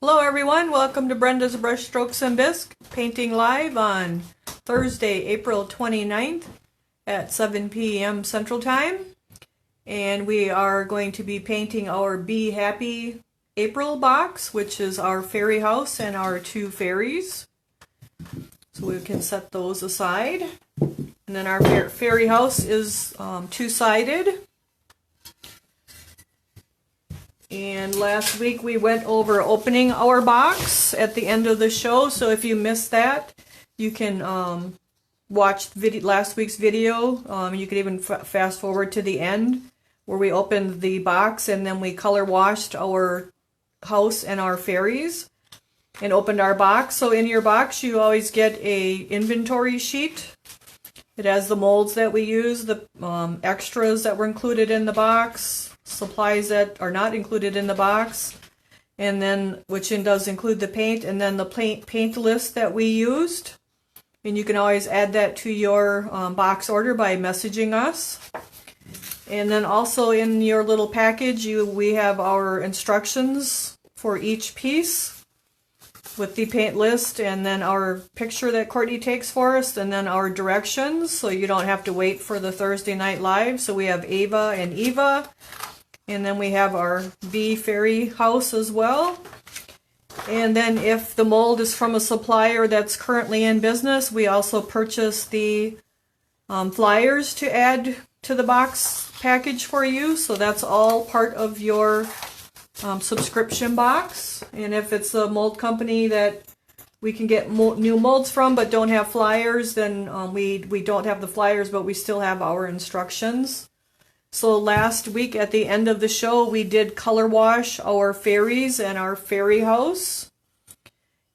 Hello everyone, welcome to Brenda's Brush Strokes and Bisque, painting live on Thursday, April 29th at 7 p.m. Central Time. And we are going to be painting our Be Happy April box, which is our fairy house and our two fairies. So we can set those aside. And then our fairy house is two-sided. And last week we went over opening our box at the end of the show, so if you missed that, you can watch last week's video. You can even fast forward to the end where we opened the box and then we color washed our house and our fairies and opened our box. So in your box you always get a inventory sheet. It has the molds that we use, the extras that were included in the box, supplies that are not included in the box, and then which does include the paint, and then the paint list that we used. And you can always add that to your box order by messaging us. And then also in your little package we have our instructions for each piece with the paint list, and then our picture that Courtney takes for us, and then our directions, so you don't have to wait for the Thursday night live. So we have Ava and Eva, and then we have our Bee Fairy house as well. And then if the mold is from a supplier that's currently in business, we also purchase the flyers to add to the box package for you. So that's all part of your subscription box. And if it's a mold company that we can get new molds from but don't have flyers, then we don't have the flyers, but we still have our instructions. So last week at the end of the show we did color wash our fairies and our fairy house.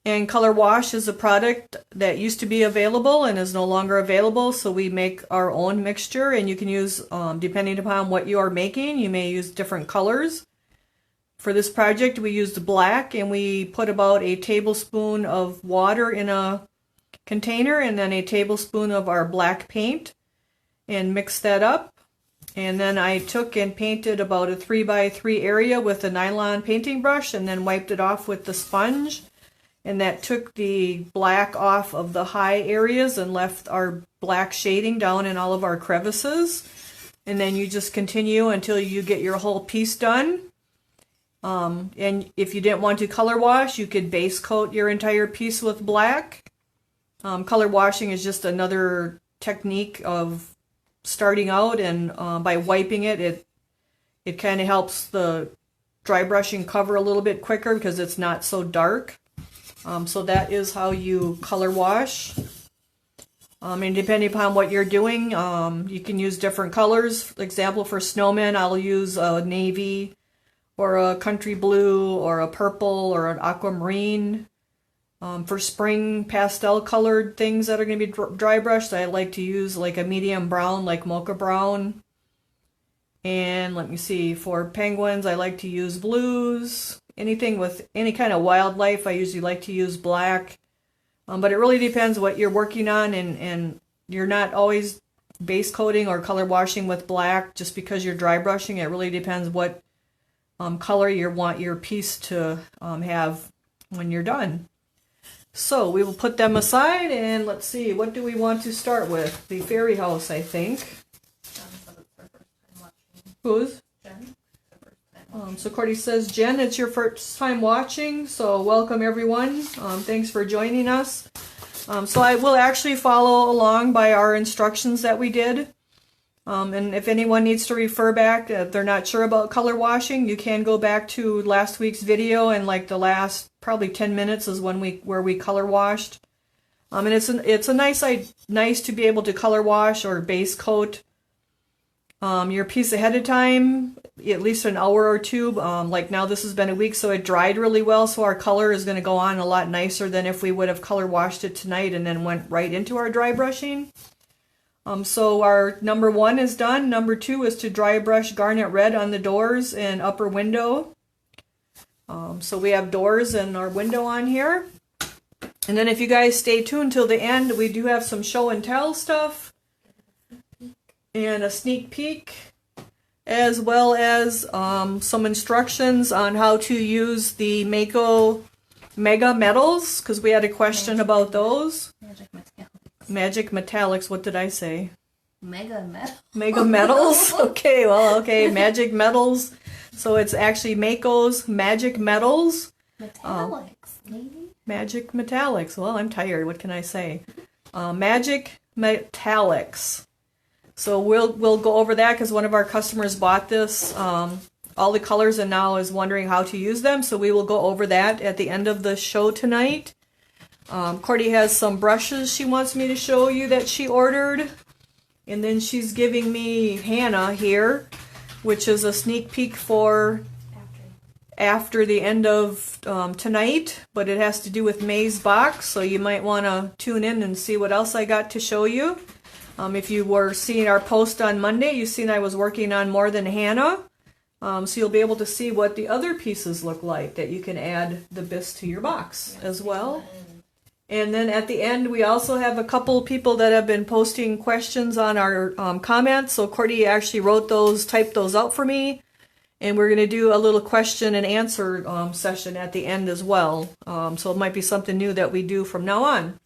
And color wash is a product that used to be available and is no longer available, so we make our own mixture, and you can use, depending upon what you are making, you may use different colors. For this project we used black, and we put about a tablespoon of water in a container and then a tablespoon of our black paint and mixed that up. And then I took and painted about a 3x3 area with a nylon painting brush and then wiped it off with the sponge. And that took the black off of the high areas and left our black shading down in all of our crevices. And then you just continue until you get your whole piece done. And if you didn't want to color wash, you could base coat your entire piece with black. Color washing is just another technique of starting out, and by wiping it kind of helps the dry brushing cover a little bit quicker because it's not so dark. So that is how you color wash. And depending upon what you're doing, you can use different colors. For example, for snowmen, I'll use a navy or a country blue or a purple or an aquamarine. For spring pastel colored things that are going to be dry brushed, I like to use like a medium brown, like mocha brown. And let me see, for penguins I like to use blues. Anything with any kind of wildlife I usually like to use black. But it really depends what you're working on, and you're not always base coating or color washing with black just because you're dry brushing. It really depends what color you want your piece to have when you're done. So we will put them aside, and let's see, what do we want to start with? The fairy house, I think. Whose? Jen. So Courtney says, Jen, it's your first time watching, so welcome everyone. Thanks for joining us. So I will actually follow along by our instructions that we did. And if anyone needs to refer back, if they're not sure about color washing, you can go back to last week's video, and like the last probably 10 minutes is where we color washed. And it's a nice to be able to color wash or base coat your piece ahead of time, at least an hour or two. Like now this has been a week, so it dried really well, so our color is going to go on a lot nicer than if we would have color washed it tonight and then went right into our dry brushing. So our number 1 is done. Number 2 is to dry brush garnet red on the doors and upper window. So we have doors and our window on here. And then if you guys stay tuned till the end, we do have some show and tell stuff and a sneak peek, as well as some instructions on how to use the Mako Mega Metals, because we had a question about those. Magic Metallics. Magic Metallics, what did I say? Mega Metal. Mega Metals? Okay, well, okay, Magic Metals. So it's actually Mako's Magic Metals. Metallics, maybe? Magic Metallics. Well, I'm tired. What can I say? Magic Metallics. So we'll go over that because one of our customers bought this, all the colors, and now is wondering how to use them. So we will go over that at the end of the show tonight. Cordy has some brushes she wants me to show you that she ordered. And then she's giving me Hannah here, which is a sneak peek for after the end of tonight, but it has to do with May's box, so you might want to tune in and see what else I got to show you. If you were seeing our post on Monday, you've seen I was working on More Than Hannah, so you'll be able to see what the other pieces look like that you can add the Bisque to your box as well. And then at the end, we also have a couple people that have been posting questions on our comments. So Cordy actually wrote those, typed those out for me. And we're going to do a little question and answer session at the end as well. So it might be something new that we do from now on.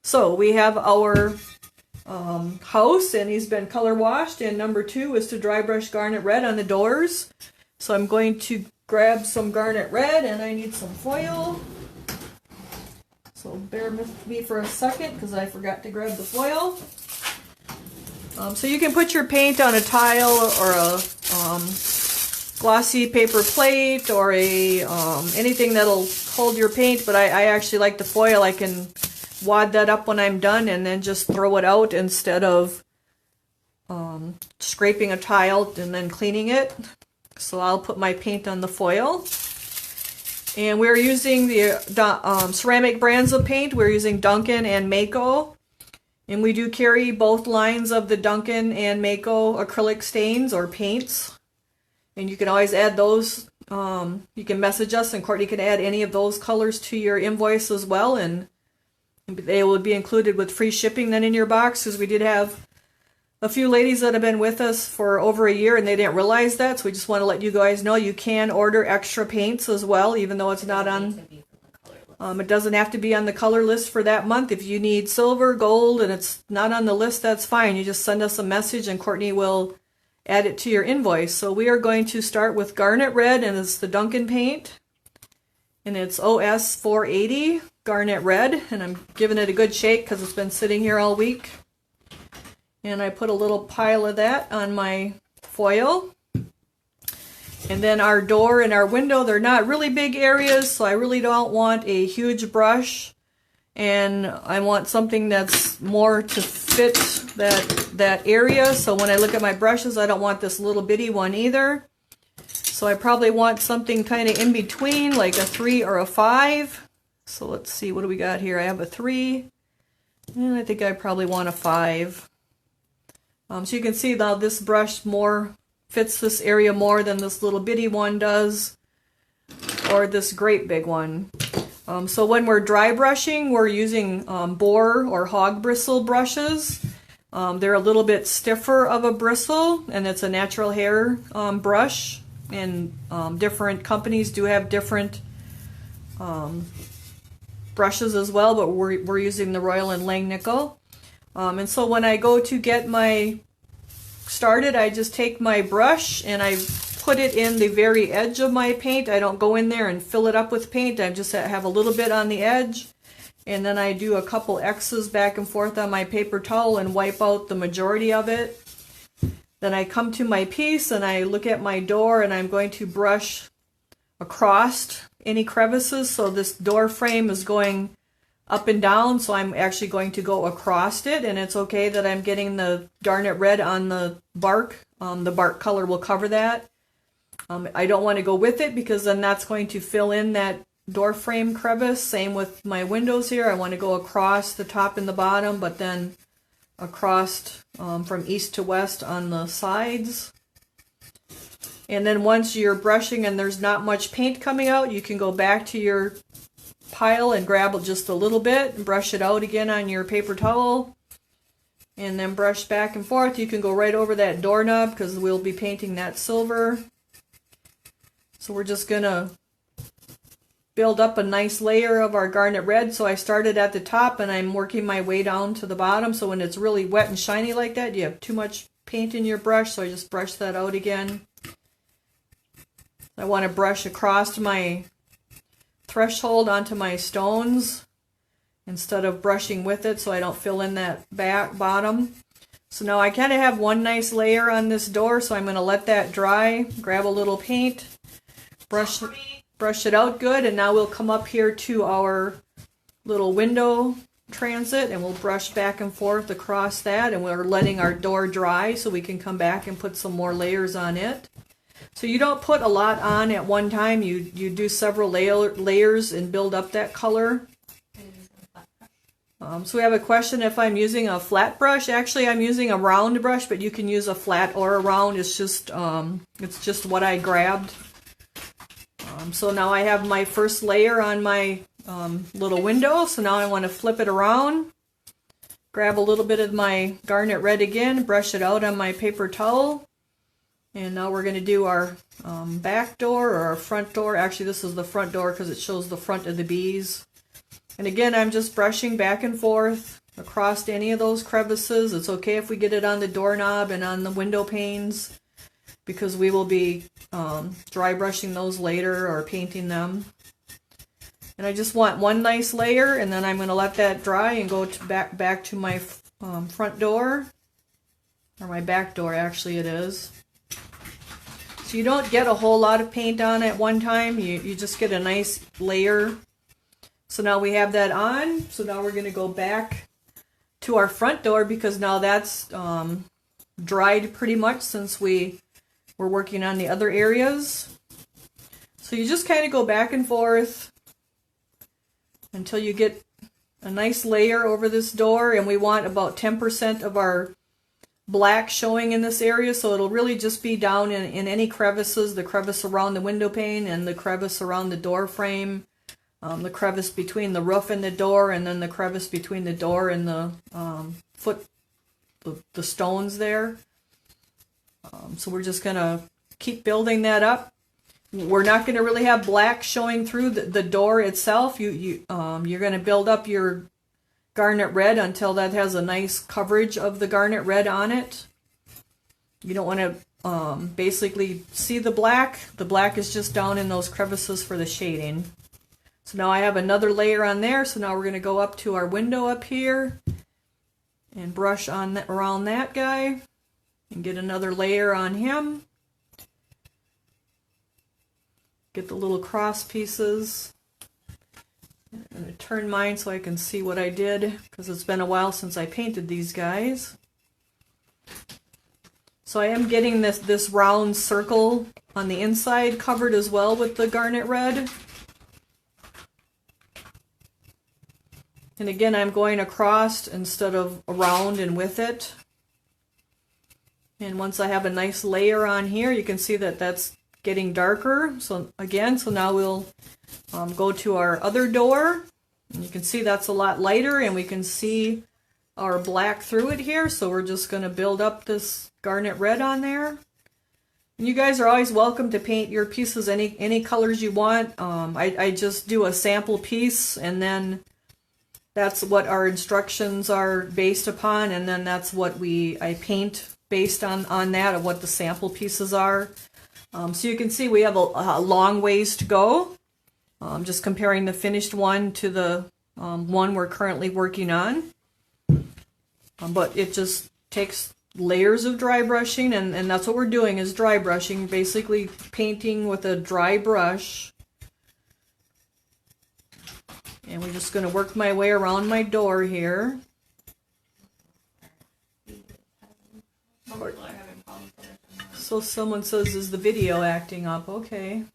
So we have our house, and he's been color washed. And number 2 is to dry brush garnet red on the doors. So I'm going to grab some garnet red, and I need some foil. So bear with me for a second because I forgot to grab the foil. So you can put your paint on a tile or a glossy paper plate or a anything that'll hold your paint, but I actually like the foil. I can wad that up when I'm done and then just throw it out instead of scraping a tile and then cleaning it. So I'll put my paint on the foil. And we're using the ceramic brands of paint. We're using Duncan and Mako. And we do carry both lines of the Duncan and Mako acrylic stains or paints. And you can always add those. You can message us and Courtney can add any of those colors to your invoice as well. And they will be included with free shipping then in your box, because we did have a few ladies that have been with us for over a year and they didn't realize that. So we just want to let you guys know you can order extra paints as well, even though it's not on. It doesn't have to be on the color list for that month. If you need silver, gold, and it's not on the list, that's fine. You just send us a message and Courtney will add it to your invoice. So we are going to start with garnet red, and it's the Duncan paint. And it's OS 480 garnet red. And I'm giving it a good shake because it's been sitting here all week. And I put a little pile of that on my foil. And then our door and our window, they're not really big areas, so I really don't want a huge brush. And I want something that's more to fit that area. So when I look at my brushes, I don't want this little bitty one either. So I probably want something kind of in between, like a 3 or a 5. So let's see, what do we got here? I have a 3, and I think I probably want a 5. So you can see now this brush more fits this area more than this little bitty one does, or this great big one. So when we're dry brushing, we're using boar or hog bristle brushes. They're a little bit stiffer of a bristle, and it's a natural hair brush. And different companies do have different brushes as well, but we're using the Royal and Langnickel. And so when I go to get my started, I just take my brush and I put it in the very edge of my paint. I don't go in there and fill it up with paint. I just have a little bit on the edge. And then I do a couple X's back and forth on my paper towel and wipe out the majority of it. Then I come to my piece and I look at my door and I'm going to brush across any crevices. So this door frame is going up and down, so I'm actually going to go across it, and it's okay that I'm getting the garnet red on the bark. The bark color will cover that. I don't want to go with it because then that's going to fill in that door frame crevice. Same with my windows here. I want to go across the top and the bottom, but then across from east to west on the sides. And then once you're brushing and there's not much paint coming out, you can go back to your pile and grab just a little bit and brush it out again on your paper towel, and then brush back and forth. You can go right over that doorknob because we'll be painting that silver. So we're just gonna build up a nice layer of our garnet red. So I started at the top and I'm working my way down to the bottom. So when it's really wet and shiny like that, you have too much paint in your brush. So I just brush that out again. I want to brush across my threshold onto my stones instead of brushing with it so I don't fill in that back bottom. So now I kind of have one nice layer on this door, so I'm going to let that dry, grab a little paint, brush it out good, and now we'll come up here to our little window transit and we'll brush back and forth across that, and we're letting our door dry so we can come back and put some more layers on it. So you don't put a lot on at one time, you do several layers and build up that color. So we have a question if I'm using a flat brush. Actually, I'm using a round brush, but you can use a flat or a round. It's just what I grabbed. So now I have my first layer on my little window. So now I want to flip it around, grab a little bit of my garnet red again, brush it out on my paper towel. And now we're going to do our back door or our front door. Actually, this is the front door because it shows the front of the bees. And again, I'm just brushing back and forth across any of those crevices. It's okay if we get it on the doorknob and on the window panes because we will be dry brushing those later or painting them. And I just want one nice layer, and then I'm going to let that dry and go to back to my front door, or my back door actually it is. So you don't get a whole lot of paint on at one time, you just get a nice layer. So now we have that on, so now we're going to go back to our front door because now that's dried pretty much since we were working on the other areas. So you just kind of go back and forth until you get a nice layer over this door, and we want about 10% of our black showing in this area, so it'll really just be down in any crevices, the crevice around the window pane and the crevice around the door frame. The crevice between the roof and the door, and then the crevice between the door and the the stones there. So we're just going to keep building that up. We're not going to really have black showing through the door itself. You're going to build up your garnet red until that has a nice coverage of the garnet red on it. You don't want to basically see the black. The black is just down in those crevices for the shading. So now I have another layer on there, so now we're going to go up to our window up here and brush on around that guy and get another layer on him. Get the little cross pieces. I'm going to turn mine so I can see what I did because it's been a while since I painted these guys. So I am getting this round circle on the inside covered as well with the garnet red. And again, I'm going across instead of around and with it. And once I have a nice layer on here, you can see that that's getting darker. So now we'll go to our other door. And you can see that's a lot lighter, and we can see our black through it here. So we're just going to build up this garnet red on there. And you guys are always welcome to paint your pieces any colors you want. I just do a sample piece, and then that's what our instructions are based upon, and then that's what I paint based on that, of what the sample pieces are. So you can see we have a long ways to go, just comparing the finished one to the one we're currently working on. But it just takes layers of dry brushing, and that's what we're doing, is dry brushing, basically painting with a dry brush. And we're just going to work my way around my door here. So someone says, is the video acting up? Okay.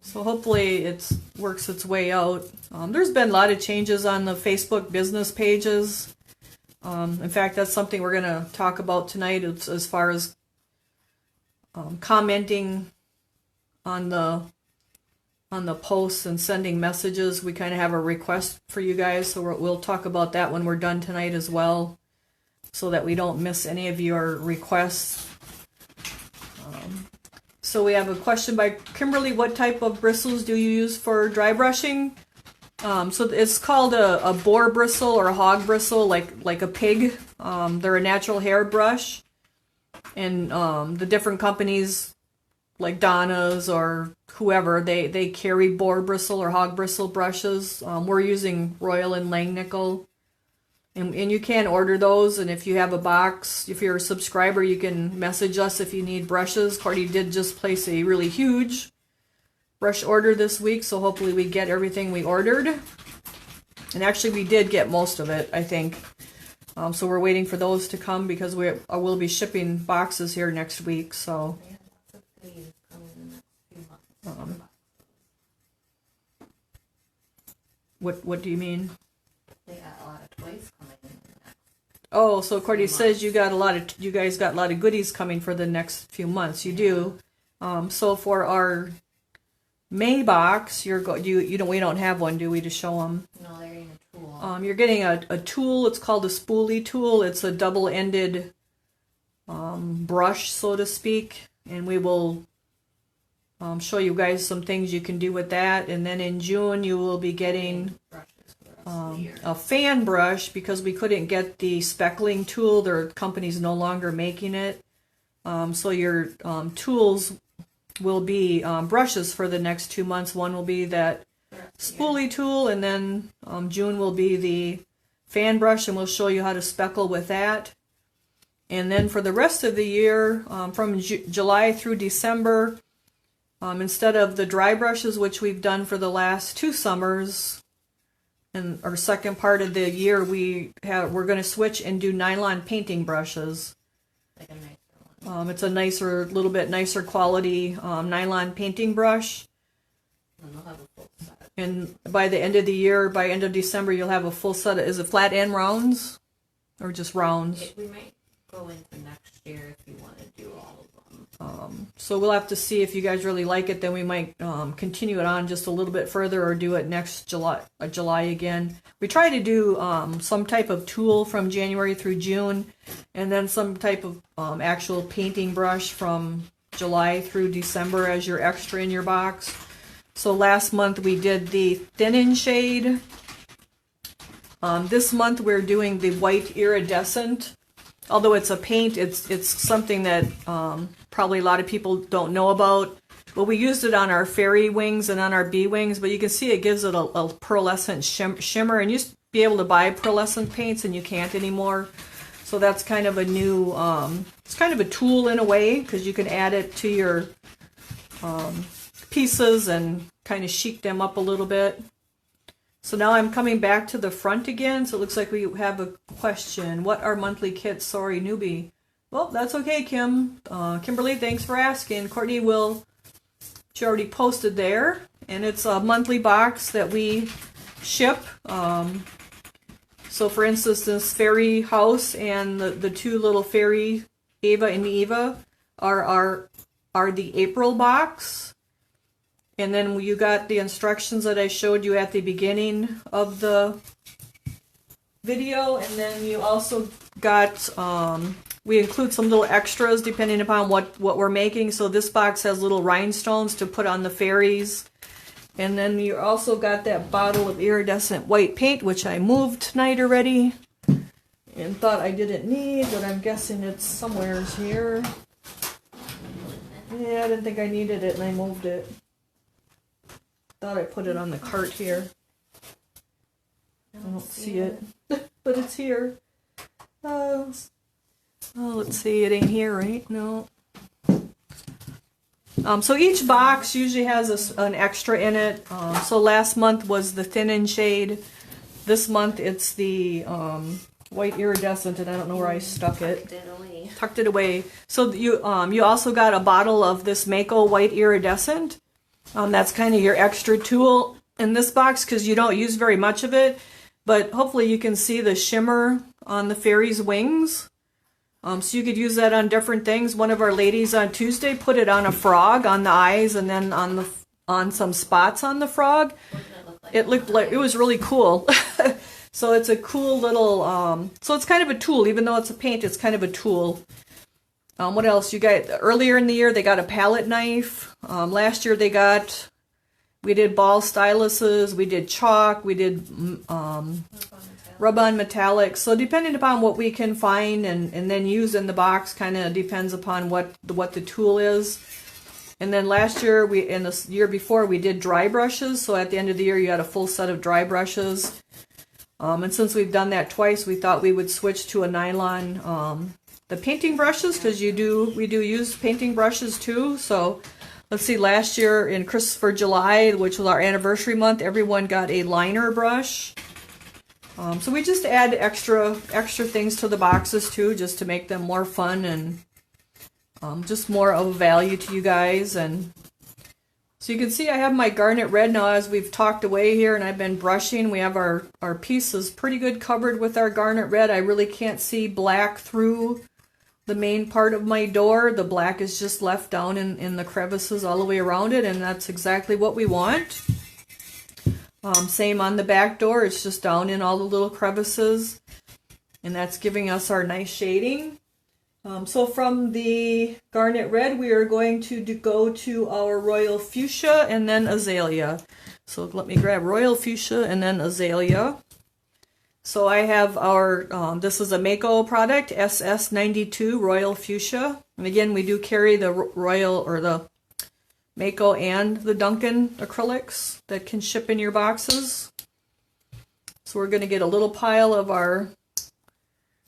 So hopefully it works its way out. There's been a lot of changes on the Facebook business pages. In fact, that's something we're going to talk about tonight as far as commenting on the posts and sending messages. We kind of have a request for you guys, so we'll talk about that when we're done tonight as well, so that we don't miss any of your requests. So we have a question by Kimberly. What type of bristles do you use for dry brushing? So it's called a boar bristle or a hog bristle, like a pig. They're a natural hair brush. And the different companies, like Donna's or whoever, they carry boar bristle or hog bristle brushes. We're using Royal and Langnickel. And you can order those, and if you have a box, if you're a subscriber, you can message us if you need brushes. Cordy did just place a really huge brush order this week, so hopefully we get everything we ordered. And actually we did get most of it, I think. So we're waiting for those to come because we'll be shipping boxes here next week, so. What do you mean? They got a lot of toys coming in the next. Oh, so Cordy says you guys got a lot of goodies coming for the next few months. You do. So for our May box, we don't have one, do we, to show them? No, they're getting a tool. You're getting a tool. It's called a spoolie tool. It's a double-ended brush, so to speak, and we will show you guys some things you can do with that. And then in June, you will be getting a fan brush because we couldn't get the speckling tool. Their company's no longer making it. So your tools will be brushes for the next 2 months. One will be that spoolie tool, and then June will be the fan brush, and we'll show you how to speckle with that. And then for the rest of the year, from July through December, instead of the dry brushes, which we've done for the last 2 summers, and our second part of the year, we're going to switch and do nylon painting brushes. Like a nicer one. It's a little bit nicer quality nylon painting brush. And they'll have a full set. And by the end of the year, by end of December, you'll have a full set. Is it flat and rounds, or just rounds? We might go into next year if you want to do all of them. So we'll have to see if you guys really like it. Then we might continue it on just a little bit further, or do it next July again. We try to do some type of tool from January through June, and then some type of actual painting brush from July through December as your extra in your box. So last month we did the thin in shade. This month we're doing the white iridescent. Although it's a paint, it's something that probably a lot of people don't know about. Well, we used it on our fairy wings and on our bee wings, but you can see it gives it a pearlescent shimmer. And you used to be able to buy pearlescent paints, and you can't anymore. So that's kind of a new, it's kind of a tool in a way, because you can add it to your pieces and kind of chic them up a little bit. So now I'm coming back to the front again. So it looks like we have a question. What are monthly kits? Sorry, newbie. Well, that's okay, Kim. Kimberly, thanks for asking. Courtney she already posted there. And it's a monthly box that we ship. So for instance, this fairy house and the 2 little fairy, Ava and Eva, are the April box. And then you got the instructions that I showed you at the beginning of the video. And then you also got, we include some little extras depending upon what we're making. So this box has little rhinestones to put on the fairies. And then you also got that bottle of iridescent white paint, which I moved tonight already. And thought I didn't need, but I'm guessing it's somewhere here. Yeah, I didn't think I needed it and I moved it. Thought I put it on the cart here. I don't see it, but it's here. Oh, let's see. It ain't here, right? No. So each box usually has an extra in it. So last month was the thin in shade. This month it's the white iridescent, and I don't know where I stuck it. Tucked it away. So you also got a bottle of this Mako white iridescent. That's kind of your extra tool in this box because you don't use very much of it. But hopefully you can see the shimmer on the fairy's wings. So you could use that on different things. One of our ladies on Tuesday put it on a frog, on the eyes, and then on some spots on the frog. It looked like it was really cool. So it's a cool little. So it's kind of a tool, even though it's a paint. It's kind of a tool. What else? You got earlier in the year they got a palette knife. Last year we did ball styluses, we did chalk, we did rub-on metallics. So depending upon what we can find and then use in the box, kind of depends upon what the tool is. And then last year, and the year before, we did dry brushes. So at the end of the year, you had a full set of dry brushes. And since we've done that twice, we thought we would switch to a nylon, the painting brushes, because we do use painting brushes too. So let's see, last year for July, which was our anniversary month, everyone got a liner brush. So we just add extra things to the boxes too, just to make them more fun and just more of value to you guys. And so you can see I have my garnet red now as we've talked away here and I've been brushing. We have our pieces pretty good covered with our garnet red. I really can't see black through the main part of my door. The black is just left down in the crevices all the way around it, and that's exactly what we want. Same on the back door, it's just down in all the little crevices, and that's giving us our nice shading. So from the garnet red, we are going to go to our royal fuchsia and then azalea. So let me grab royal fuchsia and then azalea. So I have our, this is a Mako product, SS92 Royal Fuchsia. And again, we do carry the Royal or the Mako and the Duncan acrylics that can ship in your boxes. So we're going to get a little pile of our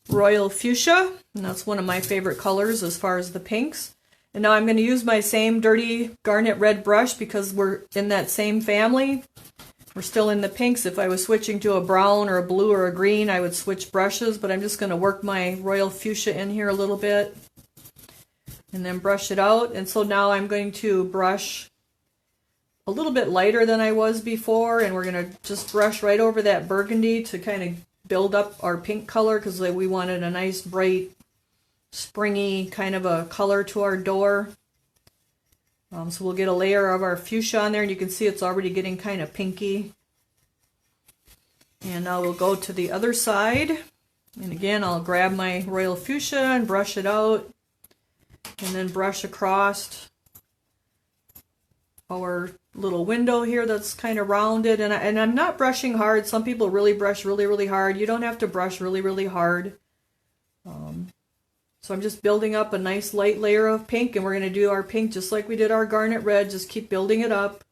Royal Fuchsia, and that's one of my favorite colors as far as the pinks. And now I'm going to use my same dirty garnet red brush because we're in that same family. We're still in the pinks. If I was switching to a brown or a blue or a green, I would switch brushes, but I'm just going to work my Royal Fuchsia in here a little bit and then brush it out. And so now I'm going to brush a little bit lighter than I was before, and we're going to just brush right over that burgundy to kind of build up our pink color because we wanted a nice bright springy kind of a color to our door. So we'll get a layer of our fuchsia on there, and you can see it's already getting kind of pinky. And now we'll go to the other side, and again I'll grab my royal fuchsia and brush it out, and then brush across our little window here that's kind of rounded. And I'm not brushing hard. Some people really brush really hard. You don't have to brush really hard. So I'm just building up a nice light layer of pink, and we're going to do our pink just like we did our garnet red. Just keep building it up,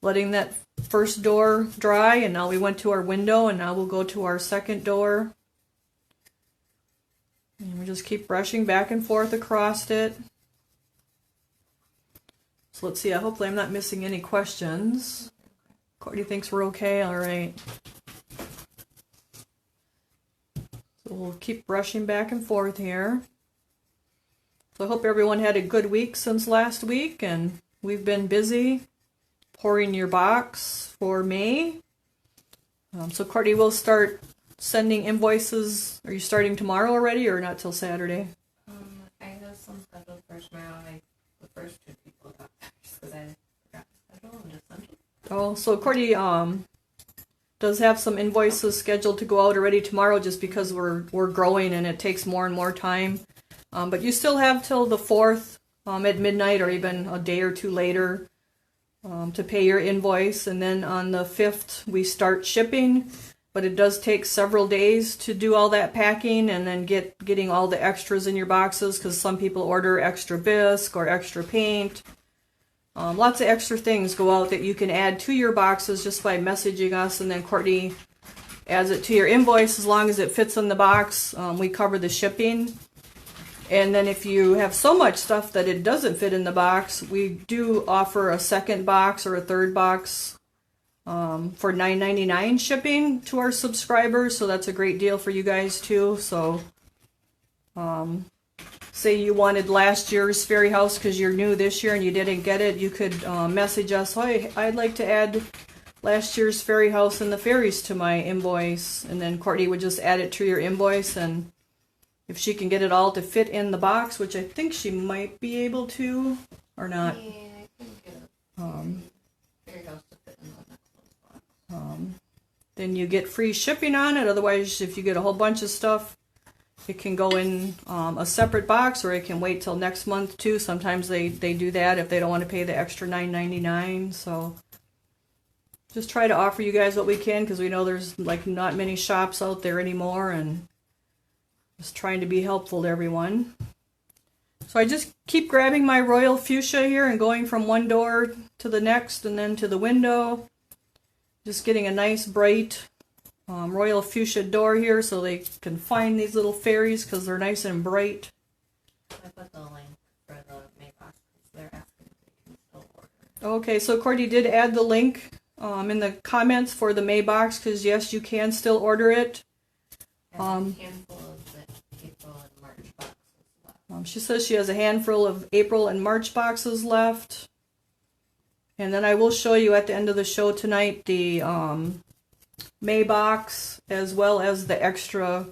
letting that first door dry, and now we went to our window, and now we'll go to our second door. And we just keep brushing back and forth across it. So let's see, hopefully I'm not missing any questions. Courtney thinks we're okay, all right. So we'll keep brushing back and forth here. So I hope everyone had a good week since last week, and we've been busy pouring your box for May. So Courtney will start sending invoices. Are you starting tomorrow already, or not till Saturday? I have some scheduled for tomorrow. The first two people got just because I forgot to schedule and just sent them. Oh, so Courtney does have some invoices scheduled to go out already tomorrow, just because we're growing and it takes more and more time. But you still have till the 4th at midnight, or even a day or two later, to pay your invoice. And then on the 5th we start shipping, but it does take several days to do all that packing and then getting all the extras in your boxes, because some people order extra bisque or extra paint. Lots of extra things go out that you can add to your boxes just by messaging us, and then Courtney adds it to your invoice as long as it fits in the box. We cover the shipping. And then if you have so much stuff that it doesn't fit in the box, we do offer a second box or a third box for $9.99 shipping to our subscribers. So that's a great deal for you guys too. So say you wanted last year's Fairy House because you're new this year and you didn't get it, you could message us, "Hey, I'd like to add last year's Fairy House and the Fairies to my invoice." And then Courtney would just add it to your invoice, and if she can get it all to fit in the box, which I think she might be able to, or not. Yeah, I can get a Fairy House to fit in the next box. Then you get free shipping on it. Otherwise, if you get a whole bunch of stuff, it can go in a separate box, or it can wait till next month too. Sometimes they do that if they don't want to pay the extra $9.99. So just try to offer you guys what we can, because we know there's like not many shops out there anymore, and just trying to be helpful to everyone. So I just keep grabbing my royal fuchsia here and going from one door to the next and then to the window. Just getting a nice bright royal fuchsia door here so they can find these little fairies because they're nice and bright. I put the link for the Maybox because they're asking if they can still order. Okay, so Courtney did add the link in the comments for the Maybox, because yes, you can still order it. A handful of the April and March boxes left. She says she has a handful of April and March boxes left. And then I will show you at the end of the show tonight the May box, as well as the extra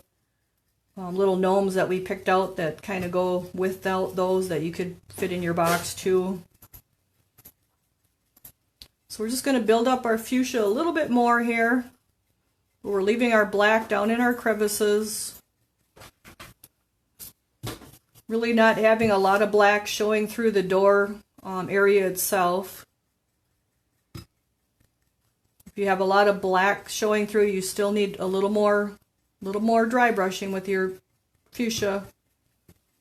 little gnomes that we picked out that kind of go with those that you could fit in your box too. So we're just going to build up our fuchsia a little bit more here. We're leaving our black down in our crevices. Really not having a lot of black showing through the door area itself. If you have a lot of black showing through, you still need a little more dry brushing with your fuchsia.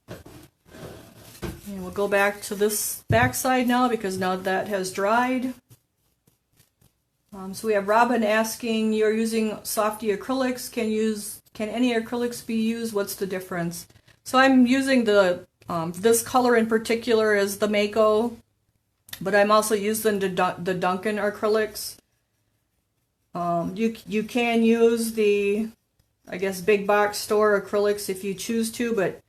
And we'll go back to this back side now, because now that has dried. So we have Robin asking, you're using softy acrylics. Can any acrylics be used? What's the difference? So I'm using the this color in particular is the Mako, but I'm also using the Duncan acrylics. You can use the, I guess, big box store acrylics if you choose to, but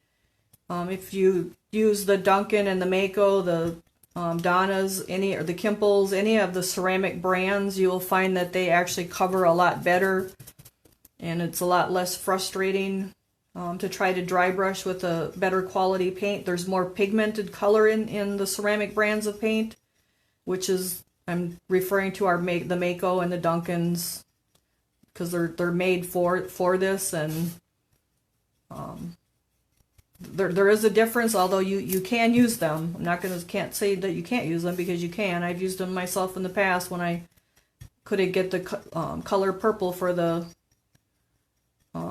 if you use the Duncan and the Mako, the Donna's, or the Kimples, any of the ceramic brands, you will find that they actually cover a lot better, and it's a lot less frustrating to try to dry brush with a better quality paint. There's more pigmented color in the ceramic brands of paint, which is, I'm referring to the Mako and the Duncans, because they're made for this, and there is a difference, although you can use them. I'm can't say that you can't use them, because you can. I've used them myself in the past when I couldn't get the color purple for the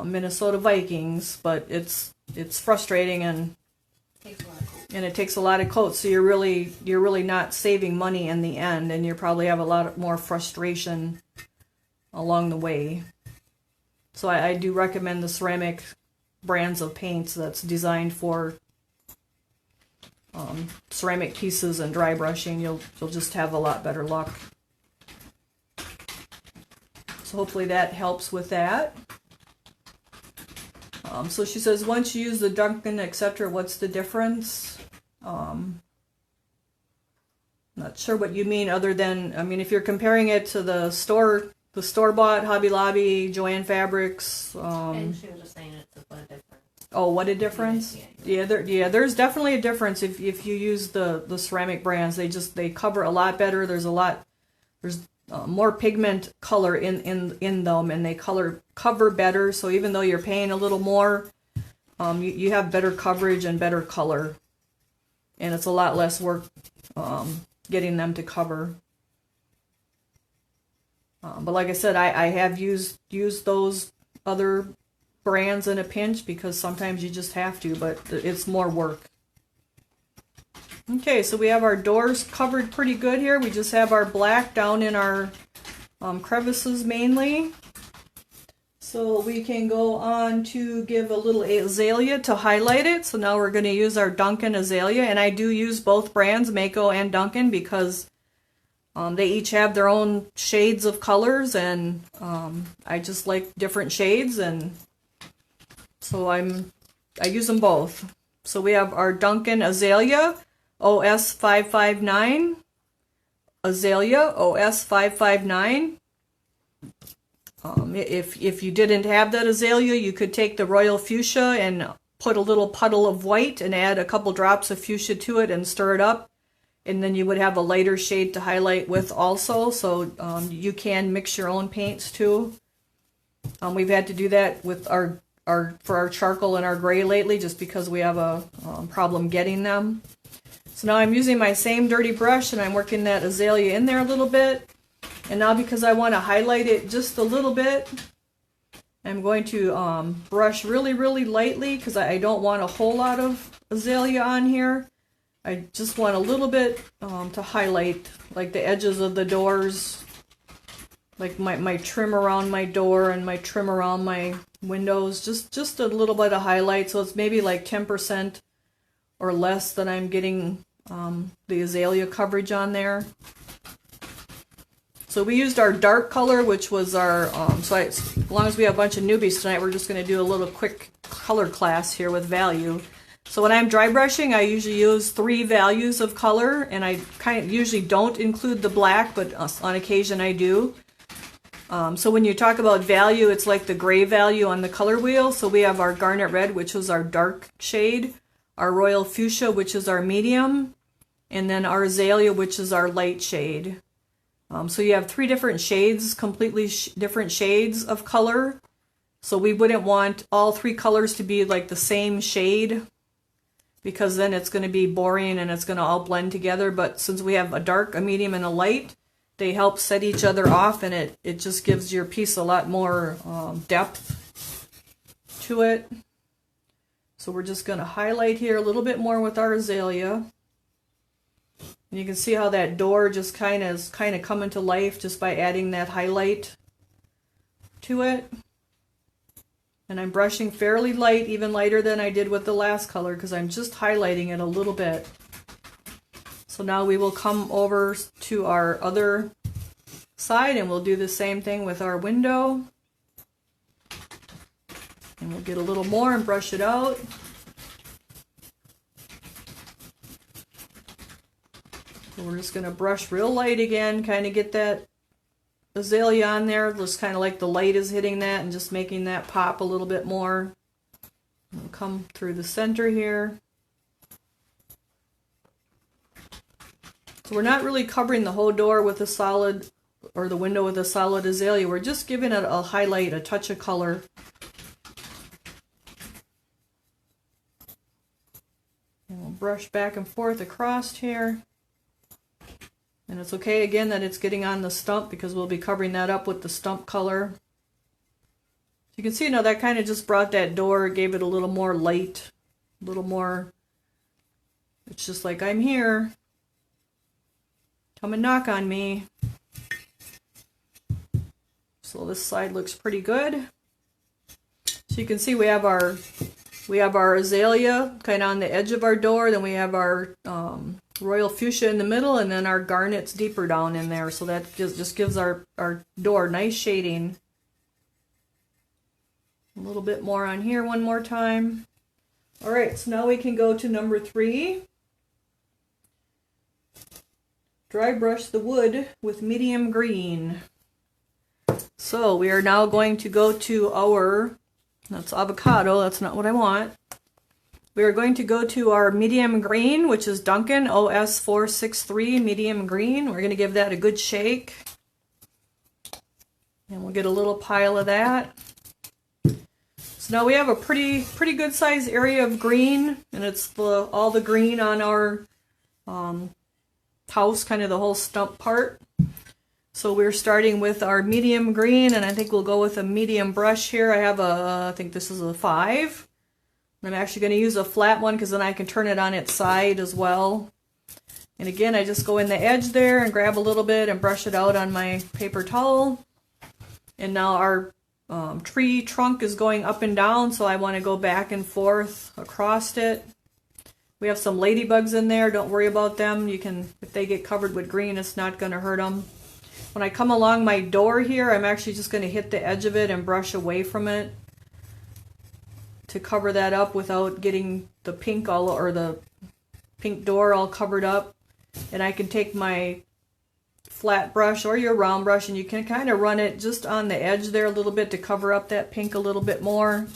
Minnesota Vikings, but it's frustrating, and it takes a lot of coats, so you're really not saving money in the end, and you probably have a lot more frustration along the way. So I do recommend the ceramic brands of paints that's designed for ceramic pieces and dry brushing. You'll just have a lot better luck. So hopefully that helps with that. So she says, once you use the Duncan, etc., what's the difference? Not sure what you mean, other than, I mean, if you're comparing it to the store-bought, Hobby Lobby, Joann Fabrics. And she was just saying it's a difference. Oh, what a difference! Yeah, there's definitely a difference if you use the ceramic brands. They cover a lot better. There's more pigment color in them, and they cover better. So even though you're paying a little more, you have better coverage and better color, and it's a lot less work getting them to cover. But like I said, I have used those other brands in a pinch, because sometimes you just have to, but it's more work. Okay, so we have our doors covered pretty good here. We just have our black down in our crevices mainly. So we can go on to give a little azalea to highlight it. So now we're going to use our Duncan azalea, and I do use both brands, Mako and Duncan, because they each have their own shades of colors, and I just like different shades, and so I use them both. So we have our Duncan azalea OS 559, azalea OS 559. If you didn't have that azalea, you could take the royal fuchsia and put a little puddle of white and add a couple drops of fuchsia to it and stir it up, and then you would have a lighter shade to highlight with also. So you can mix your own paints too. We've had to do that with our for our charcoal and our gray lately, just because we have a problem getting them. So now I'm using my same dirty brush and I'm working that azalea in there a little bit. And now because I want to highlight it just a little bit, I'm going to brush really, really lightly because I don't want a whole lot of azalea on here. I just want a little bit to highlight, like the edges of the doors, like my trim around my door and my trim around my windows, just a little bit of highlight. So it's maybe like 10% or less that I'm getting the azalea coverage on there. So we used our dark color, which was our, as long as we have a bunch of newbies tonight, we're just going to do a little quick color class here with value. So when I'm dry brushing, I usually use 3 values of color, and I kind of usually don't include the black, but on occasion I do. So when you talk about value, it's like the gray value on the color wheel. So we have our garnet red, which is our dark shade, our royal fuchsia, which is our medium, and then our azalea, which is our light shade. So you have 3 different shades, completely different shades of color. So we wouldn't want all 3 colors to be like the same shade, because then it's going to be boring and it's going to all blend together. But since we have a dark, a medium, and a light, they help set each other off, and it just gives your piece a lot more depth to it. So we're just going to highlight here a little bit more with our azalea. And you can see how that door just kind of coming to life just by adding that highlight to it. And I'm brushing fairly light, even lighter than I did with the last color, because I'm just highlighting it a little bit. So now we will come over to our other side and we'll do the same thing with our window. And we'll get a little more and brush it out. So we're just going to brush real light again, kind of get that azalea on there, just kind of like the light is hitting that and just making that pop a little bit more. We'll come through the center here. So we're not really covering the whole door with a solid, or the window with a solid azalea. We're just giving it a highlight, a touch of color. And we'll brush back and forth across here. And it's okay again that it's getting on the stump, because we'll be covering that up with the stump color. You can see now that kind of just brought that door, gave it a little more light, a little more, it's just like, I'm here, come and knock on me. So this side looks pretty good. So you can see we have our azalea kind of on the edge of our door, then we have our royal fuchsia in the middle, and then our garnets deeper down in there. So that just gives our door nice shading. A little bit more on here one more time. All right, so now we can go to number 3. Dry brush the wood with medium green. So we are now going to go to our, that's avocado, that's not what I want. We are going to go to our medium green, which is Duncan OS463 medium green. We're going to give that a good shake. And we'll get a little pile of that. So now we have a pretty good size area of green, and it's all the green on our house, kind of the whole stump part. So we're starting with our medium green, and I think we'll go with a medium brush here. I have I think this is a 5. I'm actually going to use a flat one because then I can turn it on its side as well. And again, I just go in the edge there and grab a little bit and brush it out on my paper towel. And now our tree trunk is going up and down, so I want to go back and forth across it. We have some ladybugs in there. Don't worry about them. You can, if they get covered with green, it's not going to hurt them. When I come along my door here, I'm actually just going to hit the edge of it and brush away from it to cover that up without getting the pink or the pink door all covered up. And I can take my flat brush or your round brush, and you can kind of run it just on the edge there a little bit to cover up that pink a little bit more.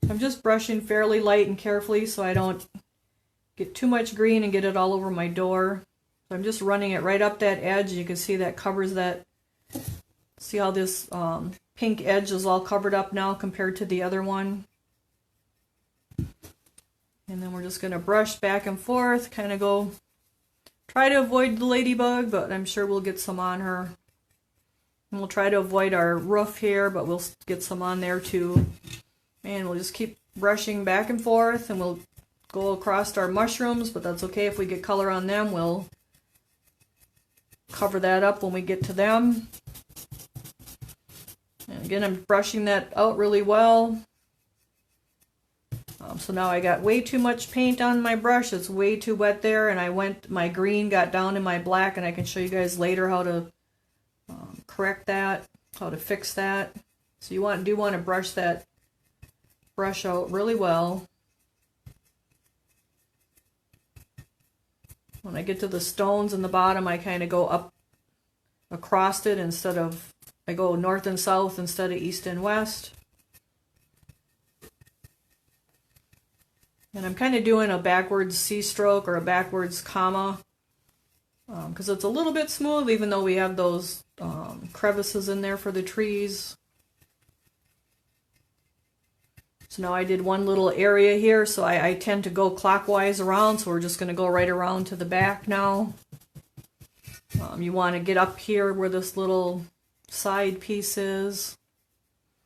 I'm just brushing fairly light and carefully so I don't get too much green and get it all over my door. So I'm just running it right up that edge. You can see that covers that See how this pink edge is all covered up now compared to the other one. And then we're just going to brush back and forth, kind of go, try to avoid the ladybug, but I'm sure we'll get some on her. And we'll try to avoid our roof here, but we'll get some on there too. And we'll just keep brushing back and forth, and we'll go across our mushrooms, but that's okay. If we get color on them, we'll cover that up when we get to them. And again, I'm brushing that out really well. So now I got way too much paint on my brush. It's way too wet there, and my green got down in my black, and I can show you guys later how to correct that, how to fix that. So you do want to brush that brush out really well. When I get to the stones in the bottom, I kind of go up across it instead of, I go north and south instead of east and west. And I'm kind of doing a backwards C stroke or a backwards comma because it's a little bit smooth, even though we have those crevices in there for the trees. So now I did one little area here, so I tend to go clockwise around, so we're just going to go right around to the back now. You want to get up here where this little side piece is.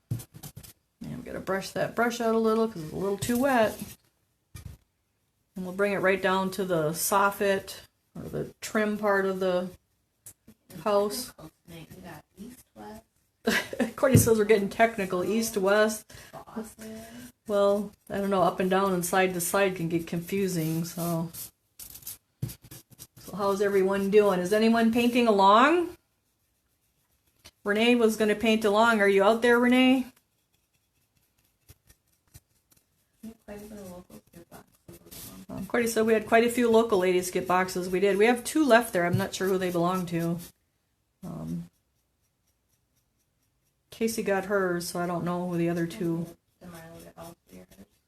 And I'm going to brush that brush out a little because it's a little too wet. And we'll bring it right down to the soffit, or the trim part of the house. We got east, west. Courtney says we're getting technical. East, west. Well, I don't know, up and down and side to side can get confusing, so how's everyone doing? Is anyone painting along? Renee was going to paint along. Are you out there, Renee? Courtney said we had quite a few local ladies get boxes. We did. We have 2 left there. I'm not sure who they belong to. Casey got hers, so I don't know who the other 2.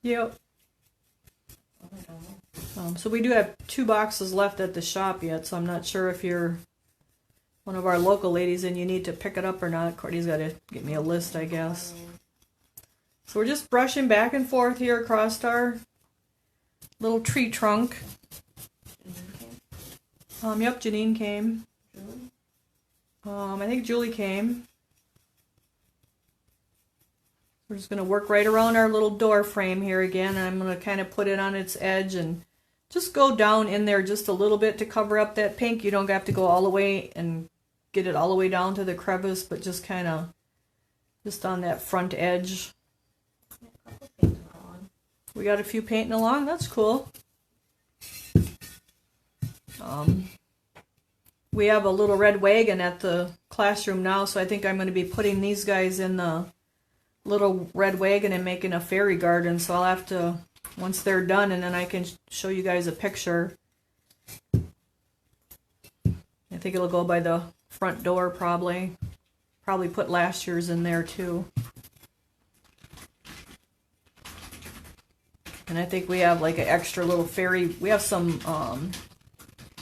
Yep. So we do have 2 boxes left at the shop yet, so I'm not sure if you're one of our local ladies and you need to pick it up or not. Courtney's got to get me a list, I guess. So we're just brushing back and forth here across our little tree trunk. Yep, Janine came. I think Julie came. We're just going to work right around our little door frame here again, and I'm going to kind of put it on its edge and just go down in there just a little bit to cover up that pink. You don't have to go all the way and get it all the way down to the crevice, but just kind of just on that front edge. We got a few painting along. That's cool. We have a little red wagon at the classroom now, so I think I'm going to be putting these guys in the little red wagon and making a fairy garden. So I'll have to, once they're done, and then I can show you guys a picture. I think it'll go by the front door probably. Probably put last year's in there too. And I think we have like an extra little fairy. We have some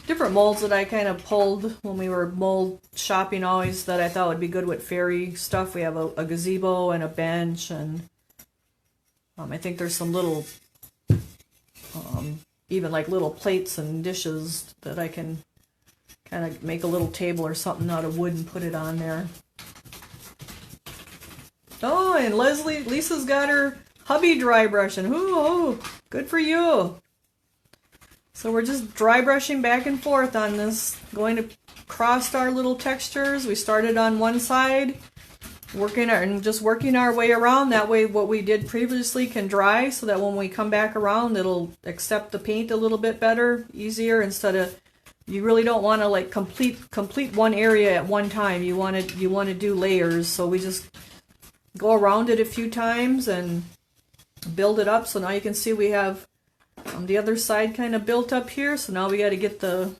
different molds that I kind of pulled when we were mold shopping always that I thought would be good with fairy stuff. We have a gazebo and a bench, and I think there's some little, even like little plates and dishes that I can kind of make a little table or something out of wood and put it on there. Oh, and Lisa's got her hubby dry brushing. Ooh, good for you. So we're just dry brushing back and forth on this, going across our little textures. We started on one side, working our way around. That way what we did previously can dry, so that when we come back around, it'll accept the paint a little bit better, easier, instead of, you really don't want to like complete one area at one time. You want to do layers. So we just go around it a few times and build it up. So now you can see we have the other side kind of built up here. So now we got to get the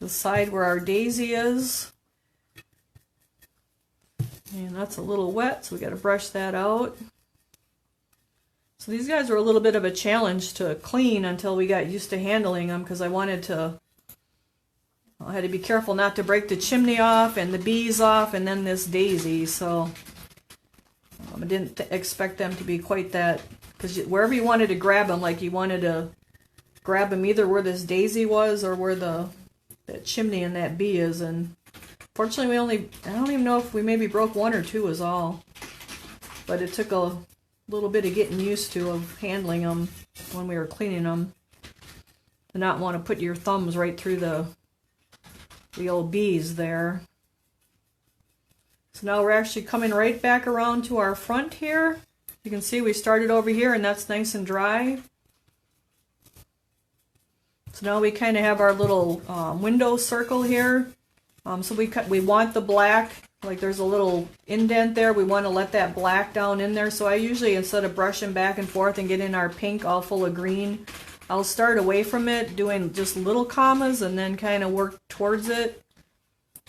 side where our daisy is. And that's a little wet, so we got to brush that out. So these guys were a little bit of a challenge to clean until we got used to handling them, because I wanted to I had to be careful not to break the chimney off and the bees off and then this daisy, so I didn't expect them to be quite that, because wherever you wanted to grab them, like you wanted to grab them either where this daisy was or where that chimney and that bee is, and fortunately I don't even know if we maybe broke one or two is all, but it took a little bit of getting used to of handling them when we were cleaning them, to not want to put your thumbs right through the old bees there. So now we're actually coming right back around to our front here. You can see we started over here and that's nice and dry. So now we kind of have our little window circle here. So we want the black, like there's a little indent there. We want to let that black down in there. So I usually, instead of brushing back and forth and getting our pink all full of green, I'll start away from it, doing just little commas and then kind of work towards it.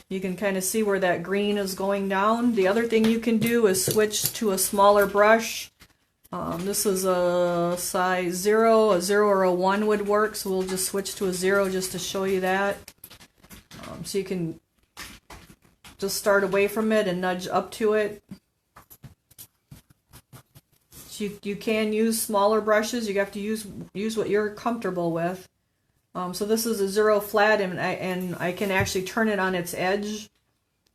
You can kind of see where that green is going down. The other thing you can do is switch to a smaller brush. This is a size 0, a 0 or a 1 would work, so we'll just switch to a 0 just to show you that. So you can just start away from it and nudge up to it. So you can use smaller brushes. You have to use what you're comfortable with. So this is a 0 flat, and I can actually turn it on its edge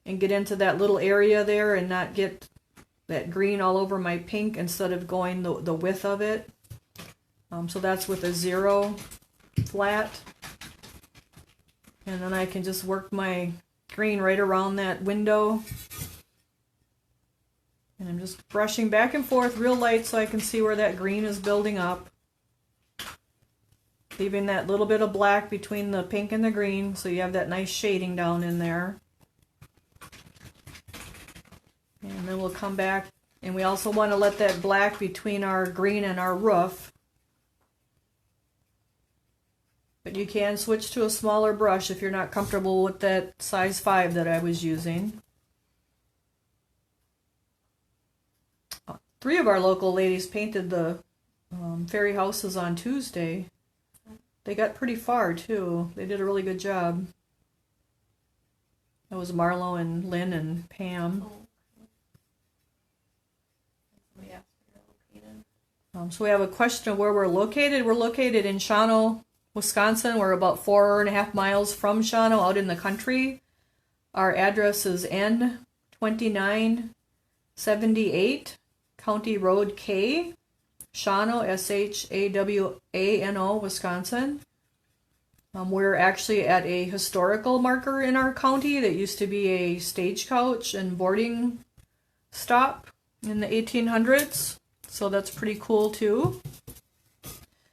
and get into that little area there and not get that green all over my pink instead of going the width of it. So that's with a 0 flat. And then I can just work my green right around that window. And I'm just brushing back and forth real light so I can see where that green is building up. Leaving that little bit of black between the pink and the green so you have that nice shading down in there. And then we'll come back, and we also want to let that black between our green and our roof. But you can switch to a smaller brush if you're not comfortable with that size 5 that I was using. 3 of our local ladies painted the fairy houses on Tuesday. They got pretty far too. They did a really good job. That was Marlo and Lynn and Pam. So we have a question of where we're located. We're located in Shawano, Wisconsin. We're about 4.5 miles from Shawano, out in the country. Our address is N2978, County Road K, Shawano, Shawano, Wisconsin. We're actually at a historical marker in our county that used to be a stagecoach and boarding stop in the 1800s. So that's pretty cool too.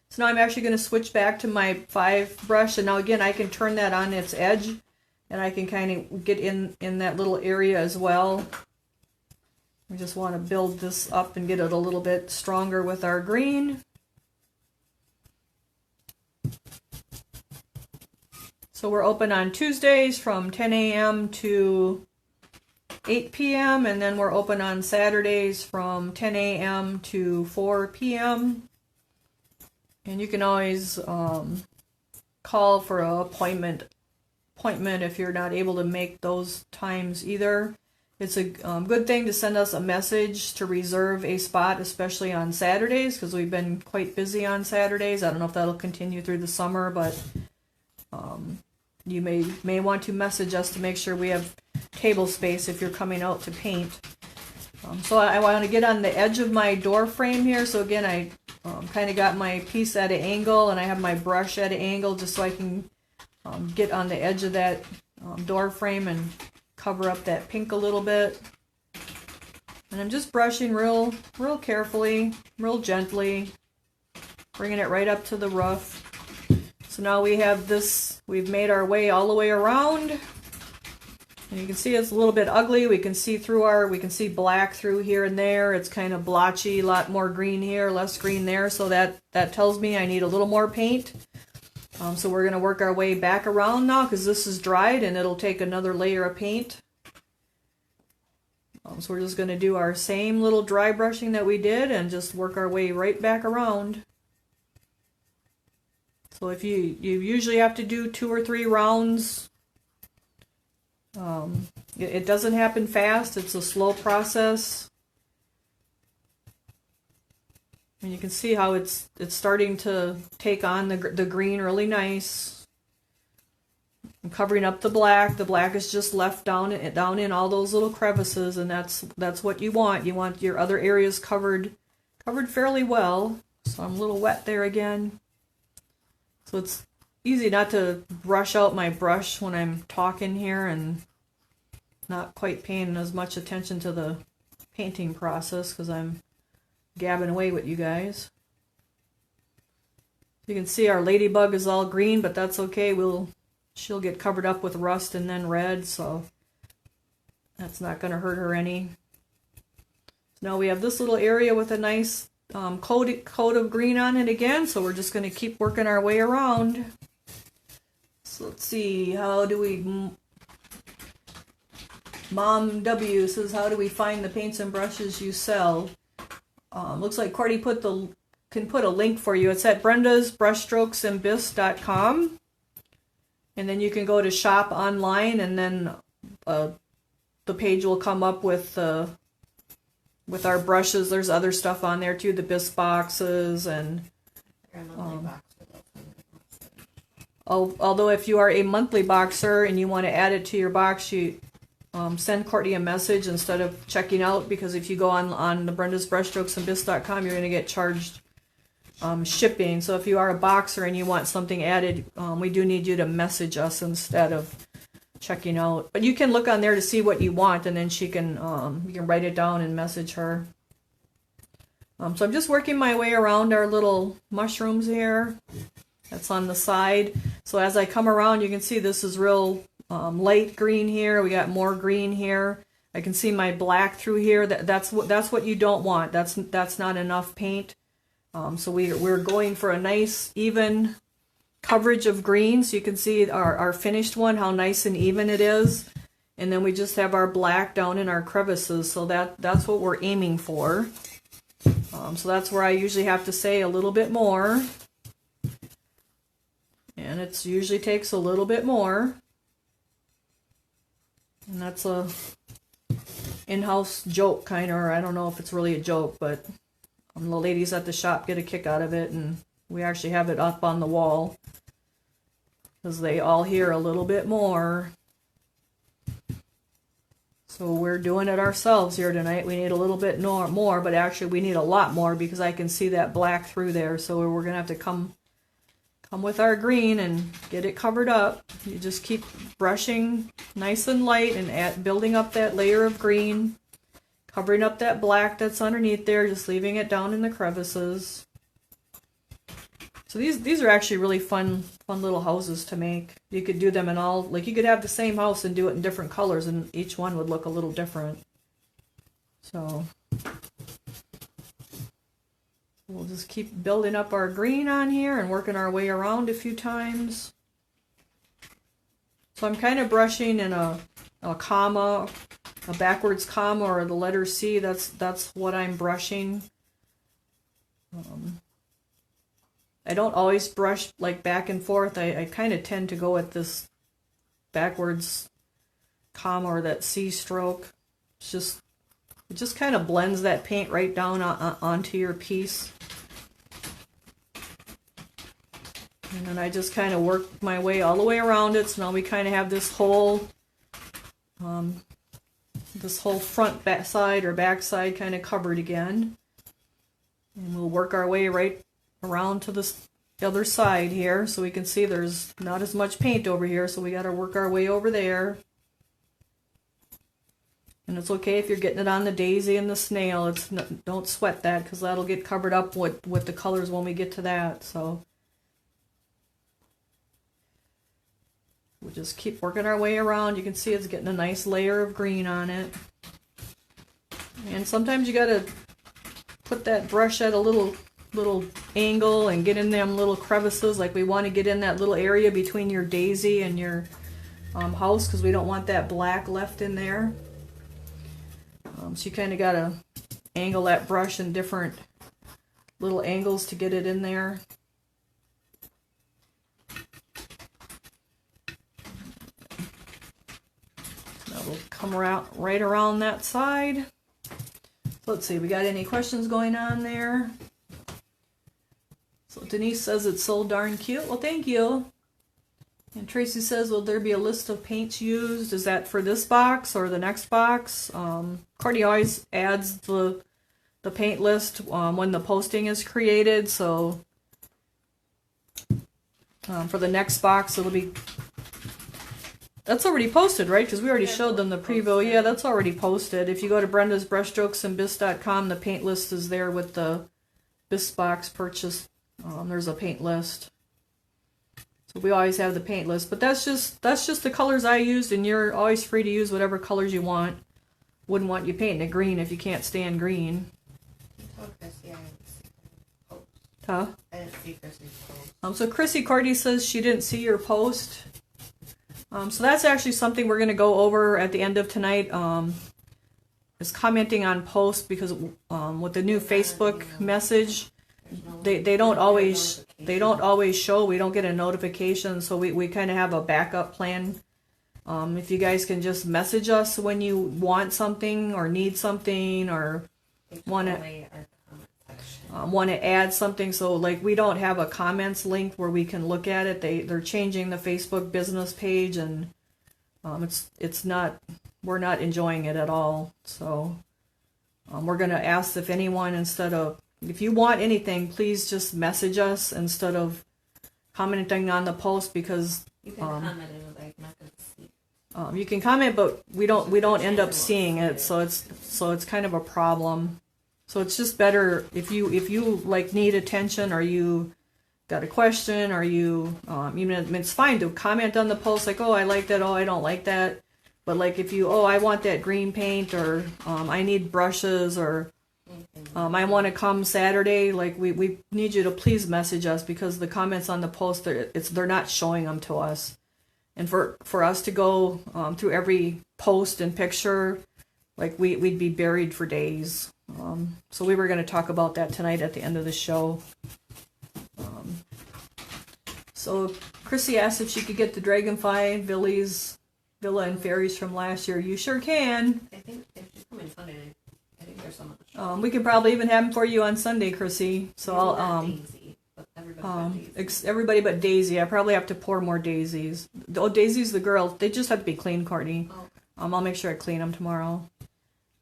So now I'm actually going to switch back to my 5 brush, and now again I can turn that on its edge and I can kind of get in that little area as well. We just want to build this up and get it a little bit stronger with our green. So we're open on Tuesdays from 10 a.m. to 8 p.m. and then we're open on Saturdays from 10 a.m. to 4 p.m. And you can always call for an appointment if you're not able to make those times either. It's a good thing to send us a message to reserve a spot, especially on Saturdays, because we've been quite busy on Saturdays. I don't know if that'll continue through the summer, but you may want to message us to make sure we have table space if you're coming out to paint. So I want to get on the edge of my door frame here. So again, I kind of got my piece at an angle, and I have my brush at an angle just so I can get on the edge of that door frame and cover up that pink a little bit. And I'm just brushing real carefully, real gently, bringing it right up to the roof. So now we have this, we've made our way all the way around. And you can see it's a little bit ugly. We can see we can see black through here and there. It's kind of blotchy, a lot more green here, less green there. So that tells me I need a little more paint. So we're going to work our way back around now because this is dried and it'll take another layer of paint. So we're just going to do our same little dry brushing that we did and just work our way right back around. So if you usually have to do 2 or 3 rounds It doesn't happen fast. It's a slow process. And you can see how it's starting to take on the green really nice. I'm covering up the black. The black is just left down in all those little crevices, and that's what you want. You want your other areas covered fairly well. So I'm a little wet there again. So it's easy not to brush out my brush when I'm talking here and not quite paying as much attention to the painting process because I'm gabbing away with you guys. You can see our ladybug is all green, but that's okay. She'll get covered up with rust and then red, so that's not going to hurt her any. So now we have this little area with a nice coat of green on it again, so we're just going to keep working our way around. So let's see, how do we... Mom W says, how do we find the paints and brushes you sell? Looks like Cordy can put a link for you. It's at brendasbrushstrokesandbisque.com. And then you can go to shop online, and then the page will come up with our brushes. There's other stuff on there too, the Bisque boxes, and although if you are a monthly boxer and you want to add it to your box, you send Courtney a message instead of checking out, because if you go on the brendasbrushstrokesandbisque.com, you're going to get charged shipping. So if you are a boxer and you want something added, we do need you to message us instead of checking out. But you can look on there to see what you want, and then she can you can write it down and message her. So I'm just working my way around our little mushrooms here. That's on the side. So as I come around, you can see this is real light green here. We got more green here. I can see my black through here. That's what you don't want. That's not enough paint. So we're going for a nice even coverage of green. So you can see our finished one, how nice and even it is. And then we just have our black down in our crevices. So that's what we're aiming for. So that's where I usually have to say a little bit more. And it usually takes a little bit more. And that's a in-house joke kind of, or I don't know if it's really a joke, but the ladies at the shop get a kick out of it, and we actually have it up on the wall because they all hear a little bit more. So we're doing it ourselves here tonight. We need a little bit more, but actually we need a lot more because I can see that black through there. So we're going to have to come with our green and get it covered up. You just keep brushing nice and light and building up that layer of green, covering up that black that's underneath there, just leaving it down in the crevices. So these are actually really fun little houses to make. You could do them in all, like you could have the same house and do it in different colors, and each one would look a little different. So we'll just keep building up our green on here and working our way around a few times. So I'm kind of brushing in a comma, a backwards comma, or the letter C. That's what I'm brushing. I don't always brush like back and forth. I kind of tend to go with this backwards comma or that C stroke. It just kind of blends that paint right down onto your piece. And then I just kind of work my way all the way around it. So now we kind of have this whole front side or back side kind of covered again. And we'll work our way right around to this other side here, so we can see there's not as much paint over here, so we got to work our way over there. And it's okay if you're getting it on the daisy and the snail. Don't sweat that, because that'll get covered up with the colors when we get to that. So we'll just keep working our way around. You can see it's getting a nice layer of green on it. And sometimes you got to put that brush at a little angle and get in them little crevices. Like we want to get in that little area between your daisy and your house, because we don't want that black left in there. So you kind of got to angle that brush in different little angles to get it in there. We'll come around right around that side. So let's see, we got any questions going on there? So Denise says it's so darn cute. Well, thank you. And Tracy says, will there be a list of paints used? Is that for this box or the next box? Courtney always adds the paint list when the posting is created. So for the next box, it'll be... That's already posted, right? Because we already showed them the preview. Yeah, that's already posted. If you go to Brenda's Brushstrokes and Bisque.com, the paint list is there with the Bisque box purchase. There's a paint list. So we always have the paint list. But that's just the colors I used, and you're always free to use whatever colors you want. Wouldn't want you painting it green if you can't stand green. Huh? I didn't see Chrissy's post. So Chrissy Cordy says she didn't see your post. So that's actually something we're going to go over at the end of tonight. Is commenting on posts, because with the new Facebook message, they don't always show. We don't get a notification, so we kind of have a backup plan. If you guys can just message us when you want something or need something or want to add something. So like we don't have a comments link where we can look at it. They're changing the Facebook business page, and it's not, we're not enjoying it at all. So we're going to ask if anyone, if you want anything, please just message us instead of commenting on the post, because you can comment and like not gonna see. You can comment, but we don't end up seeing it. So it's kind of a problem. So it's just better if you like need attention, or you got a question, or you even it's fine to comment on the post like, oh, I like that, oh, I don't like that. But like if you, oh, I want that green paint, or I need brushes, or I want to come Saturday, like we need you to please message us, because the comments on the post, they're not showing them to us. And for us to go through every post and picture, like we'd be buried for days. So we were going to talk about that tonight at the end of the show. So Chrissy asked if she could get the Dragonfly Villa and Fairies from last year. You sure can. I think if she's coming Sunday, I think there's some of the show. We could probably even have them for you on Sunday, Chrissy. So I'll Daisy, but everybody but Daisy. I probably have to pour more daisies. Oh, Daisy's the girl. They just have to be clean, Courtney. Oh. I'll make sure I clean them tomorrow.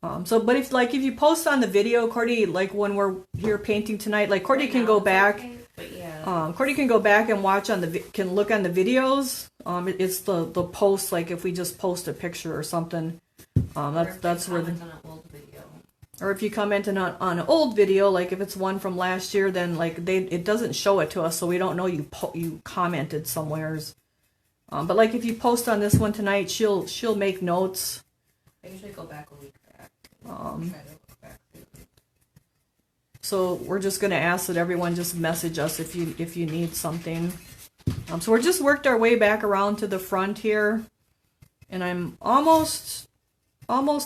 But if you post on the video, Courtney, like when we're here painting tonight, like Courtney can go back. Okay, but yeah. Courtney can go back and watch can look on the videos. It's the post, like if we just post a picture or something. That's where on an old video. Or if you comment on an old video, like if it's one from last year, then like it doesn't show it to us, so we don't know you commented somewheres. But like if you post on this one tonight, she'll make notes. I usually go back a week back. So we're just going to ask that everyone just message us if you need something. So we're just worked our way back around to the front here, and I'm almost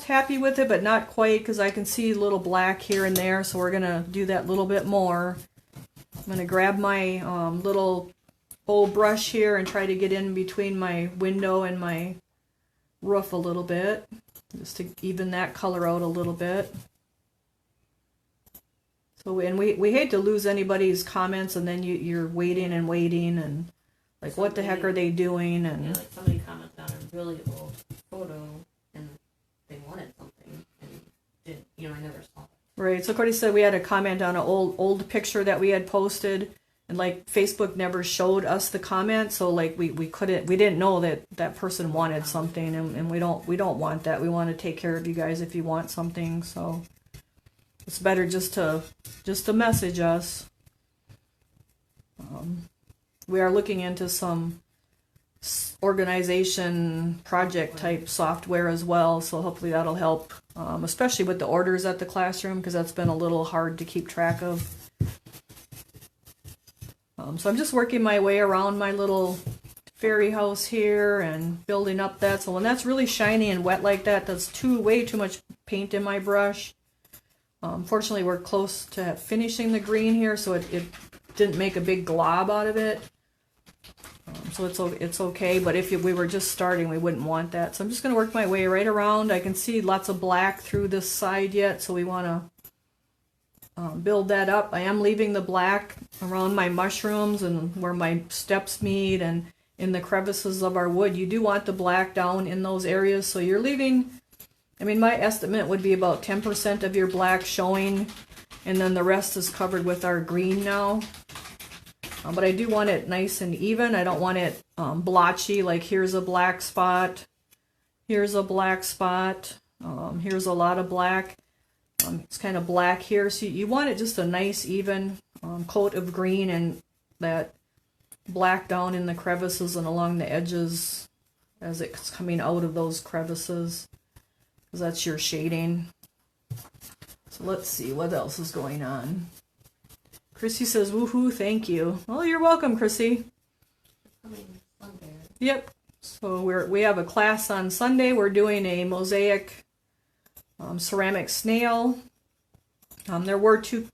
happy with it, but not quite, because I can see a little black here and there. So we're going to do that little bit more. I'm going to grab my little old brush here and try to get in between my window and my roof a little bit, just to even that color out a little bit. So, and we hate to lose anybody's comments, and then you're waiting and waiting, and like, what the heck are they doing? And yeah, like somebody commented on a really old photo, and they wanted something, and I never saw it. Right. So Cody said we had a comment on an old picture that we had posted, and like Facebook never showed us the comment, so like we didn't know that person wanted something, and we don't want that. We want to take care of you guys if you want something. So it's better just to message us. We are looking into some organization project type software as well, so hopefully that'll help, especially with the orders at the classroom, because that's been a little hard to keep track of. So I'm just working my way around my little fairy house here and building up that. So when that's really shiny and wet like that, that's way too much paint in my brush. Fortunately, we're close to finishing the green here, so it didn't make a big glob out of it. So it's okay, but if we were just starting, we wouldn't want that. So I'm just going to work my way right around. I can see lots of black through this side yet, so we want to build that up. I am leaving the black around my mushrooms and where my steps meet and in the crevices of our wood. You do want the black down in those areas, so you're leaving, I mean, my estimate would be about 10% of your black showing, and then the rest is covered with our green now. But I do want it nice and even. I don't want it blotchy, like here's a black spot, here's a black spot, here's a lot of black. It's kind of black here, so you want it just a nice even coat of green and that black down in the crevices and along the edges as it's coming out of those crevices, because that's your shading. So let's see what else is going on. Chrissy says, woohoo, thank you. Well, you're welcome, Chrissy. Yep. So we have a class on Sunday. We're doing a mosaic ceramic snail. There were 2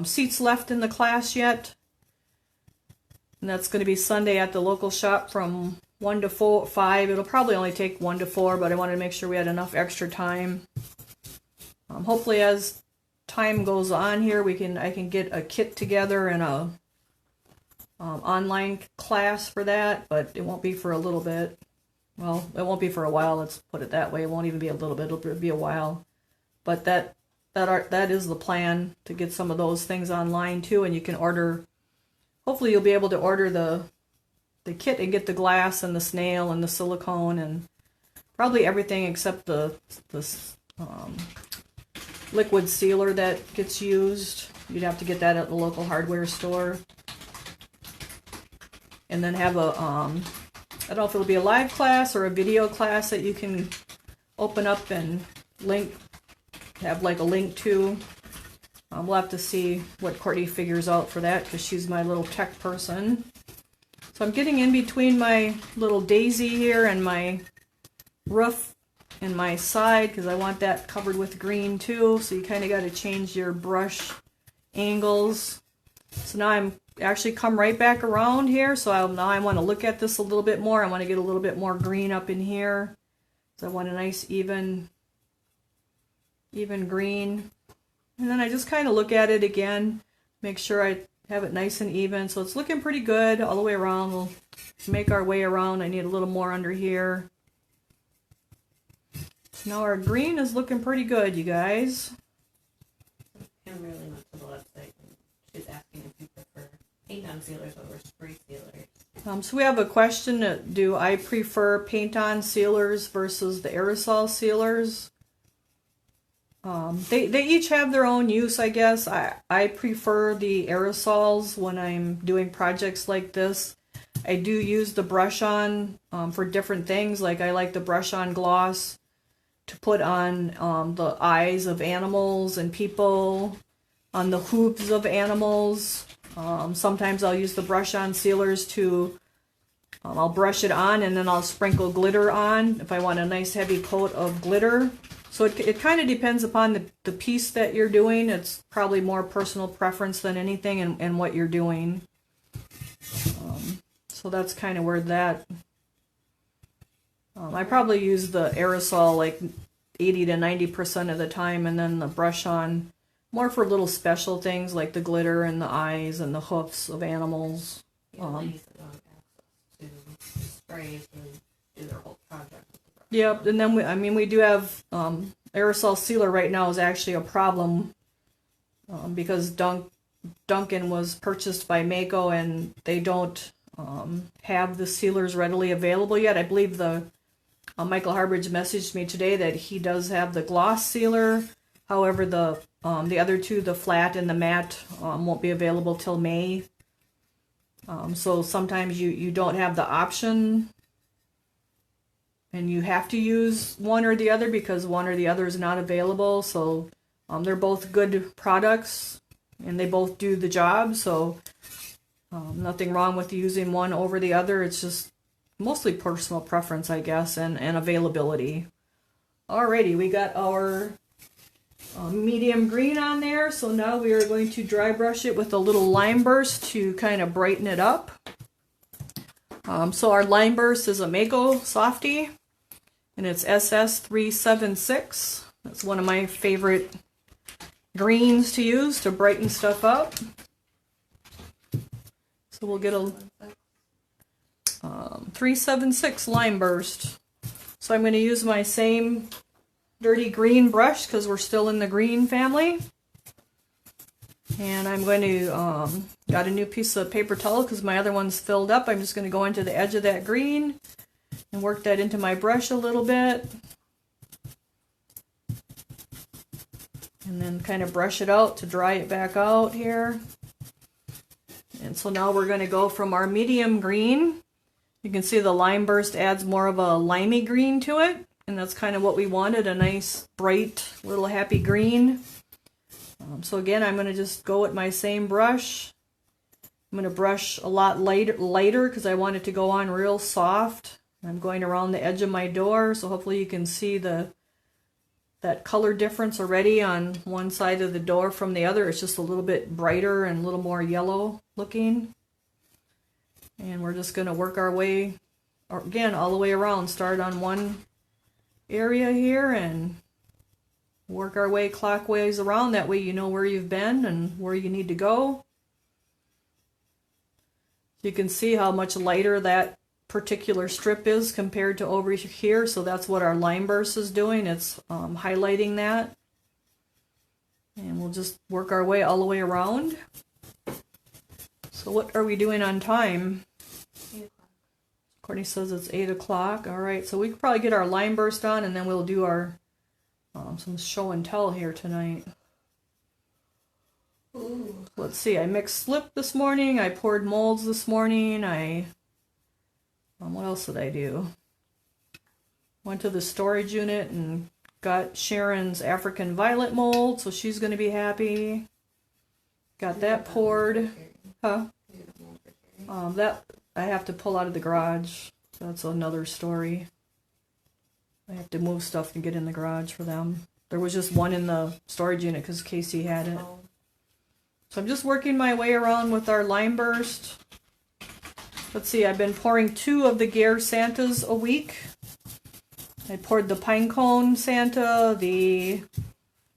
seats left in the class yet. And that's going to be Sunday at the local shop from 1 to 5. It'll probably only take 1 to 4, but I wanted to make sure we had enough extra time. Hopefully as time goes on here, I can get a kit together and a online class for that, but it won't be for a little bit. Well, it won't be for a while, let's put it that way. It won't even be a little bit, it'll be a while. But that is the plan, to get some of those things online too, and you can order, hopefully you'll be able to order the kit and get the glass and the snail and the silicone and probably everything except the liquid sealer that gets used. You'd have to get that at the local hardware store. And then have a, I don't know if it'll be a live class or a video class that you can open up and have like a link to. We'll have to see what Courtney figures out for that, because she's my little tech person. So I'm getting in between my little daisy here and my roof and my side, because I want that covered with green too, so you kind of got to change your brush angles. So now I'm actually come right back around here, so now I want to look at this a little bit more. I want to get a little bit more green up in here, so I want a nice even green. And then I just kind of look at it again, make sure I have it nice and even. So it's looking pretty good all the way around. We'll make our way around. I need a little more under here. Now our green is looking pretty good, you guys. Kim really went to the website and she's asking if you prefer paint-on sealers over spray sealers. So we have a question, do I prefer paint-on sealers versus the aerosol sealers? They each have their own use, I guess. I prefer the aerosols when I'm doing projects like this. I do use the brush-on for different things, like I like the brush-on gloss to put on the eyes of animals and people, on the hooves of animals. Sometimes I'll use the brush-on sealers to, I'll brush it on and then I'll sprinkle glitter on if I want a nice heavy coat of glitter. So it kind of depends upon the piece that you're doing. It's probably more personal preference than anything and what you're doing. So that's kind of where that... I probably use the aerosol like 80 to 90% of the time, and then the brush on more for little special things like the glitter and the eyes and the hoofs of animals. Ladies that don't have access to sprays and do their whole project. Yep, and then we do have aerosol sealer right now is actually a problem because Duncan was purchased by Mako and they don't have the sealers readily available yet. I believe Michael Harbridge messaged me today that he does have the gloss sealer. However, the other two, the flat and the matte, won't be available till May. So sometimes you don't have the option and you have to use one or the other because one or the other is not available. So they're both good products and they both do the job. So nothing wrong with using one over the other. It's just mostly personal preference, I guess, and availability. Alrighty, we got our medium green on there. So now we are going to dry brush it with a little lime burst to kind of brighten it up. So our line burst is a Mako Softie, and it's SS376. That's one of my favorite greens to use to brighten stuff up. So we'll get a 376 line burst. So I'm going to use my same dirty green brush because we're still in the green family. And I'm going to, got a new piece of paper towel because my other one's filled up. I'm just going to go into the edge of that green and work that into my brush a little bit. And then kind of brush it out to dry it back out here. And so now we're going to go from our medium green. You can see the lime burst adds more of a limey green to it. And that's kind of what we wanted, a nice, bright, little happy green. So again, I'm going to just go with my same brush. I'm going to brush a lot lighter because I want it to go on real soft. I'm going around the edge of my door, so hopefully you can see that color difference already on one side of the door from the other. It's just a little bit brighter and a little more yellow looking. And we're just going to work our way, again, all the way around. Start on one area here and work our way clockwise around. That way you know where you've been and where you need to go. You can see how much lighter that particular strip is compared to over here. So that's what our line burst is doing. It's highlighting that. And we'll just work our way all the way around. So what are we doing on time? 8 o'clock. Courtney says it's 8 o'clock. All right, so we could probably get our line burst on and then we'll do our some show and tell here tonight. Ooh. Let's see, I mixed slip this morning. I poured molds this morning. What else did I do? Went to the storage unit and got Sharon's African violet mold, so she's going to be happy. Got that poured. Huh? That I have to pull out of the garage. That's another story. I have to move stuff to get in the garage for them. There was just one in the storage unit because Casey had it. So I'm just working my way around with our lime burst. Let's see, I've been pouring 2 of the Gare Santas a week. I poured the pine cone Santa, the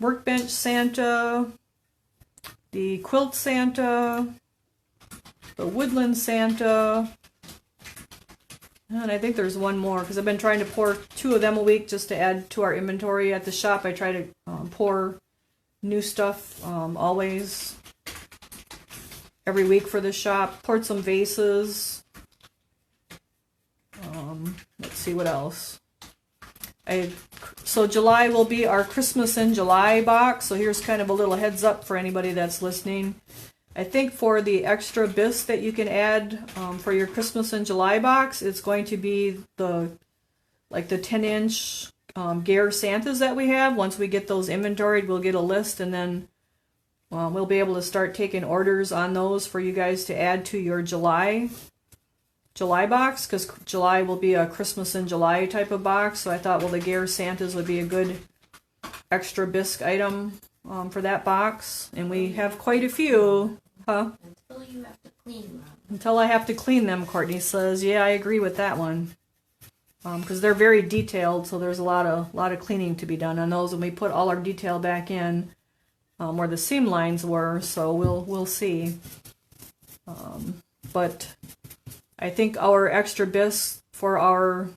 workbench Santa, the quilt Santa, the woodland Santa, and I think there's one more because I've been trying to pour 2 of them a week just to add to our inventory at the shop. I try to pour new stuff always every week for the shop. Poured some vases. Let's see what else. So July will be our Christmas in July box. So here's kind of a little heads up for anybody that's listening. I think for the extra bisque that you can add for your Christmas in July box, it's going to be the 10-inch Gare Santas that we have. Once we get those inventoried, we'll get a list, and then we'll be able to start taking orders on those for you guys to add to your July box, because July will be a Christmas in July type of box. So I thought, well, the Gare Santas would be a good extra bisque item for that box, and we have quite a few. Huh? Until you have to clean them. Until I have to clean them, Courtney says. Yeah, I agree with that one. Because they're very detailed, so there's a lot of cleaning to be done on those, and we put all our detail back in where the seam lines were. So we'll see. But I think our extra bisque for our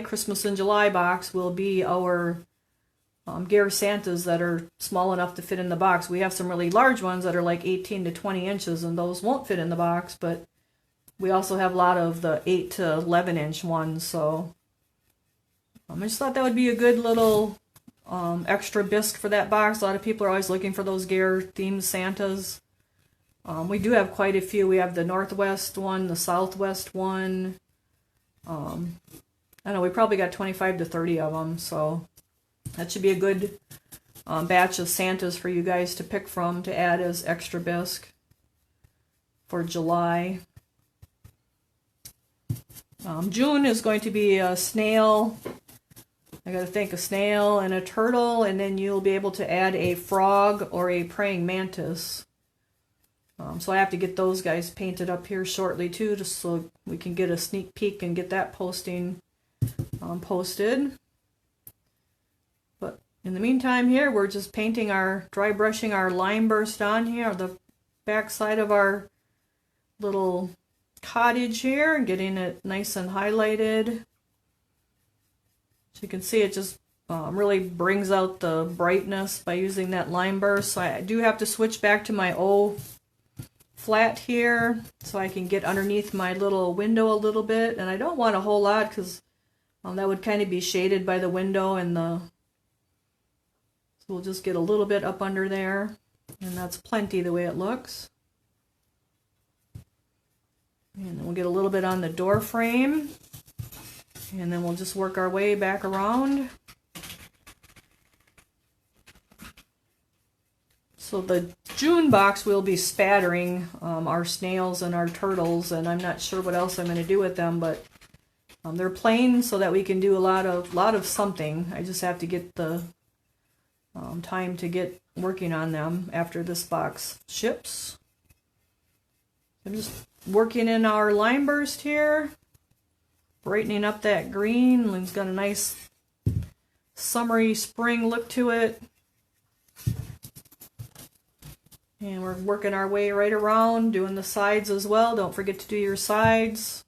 Christmas in July box will be our Gare Santas that are small enough to fit in the box. We have some really large ones that are like 18 to 20 inches, and those won't fit in the box, but we also have a lot of the 8 to 11 inch ones. So I just thought that would be a good little extra bisque for that box. A lot of people are always looking for those Gare themed Santas. We do have quite a few. We have the Northwest one, the Southwest one. I don't know, we probably got 25 to 30 of them, so that should be a good batch of Santas for you guys to pick from to add as extra bisque for July. June is going to be a snail. I gotta think, a snail and a turtle, and then you'll be able to add a frog or a praying mantis. So I have to get those guys painted up here shortly too, just so we can get a sneak peek and get that posting posted. But in the meantime here, we're just painting dry brushing our lime burst on here, the back side of our little cottage here, and getting it nice and highlighted. So you can see it just really brings out the brightness by using that lime burst. So I do have to switch back to my O flat here so I can get underneath my little window a little bit, and I don't want a whole lot because that would kind of be shaded by the window, and so we'll just get a little bit up under there, and that's plenty the way it looks. And then we'll get a little bit on the door frame, and then we'll just work our way back around. So the June box will be spattering our snails and our turtles, and I'm not sure what else I'm going to do with them, but they're plain so that we can do a lot of something. I just have to get the time to get working on them after this box ships. I'm just working in our lime burst here, brightening up that green. It's got a nice summery spring look to it. And we're working our way right around, doing the sides as well. Don't forget to do your sides.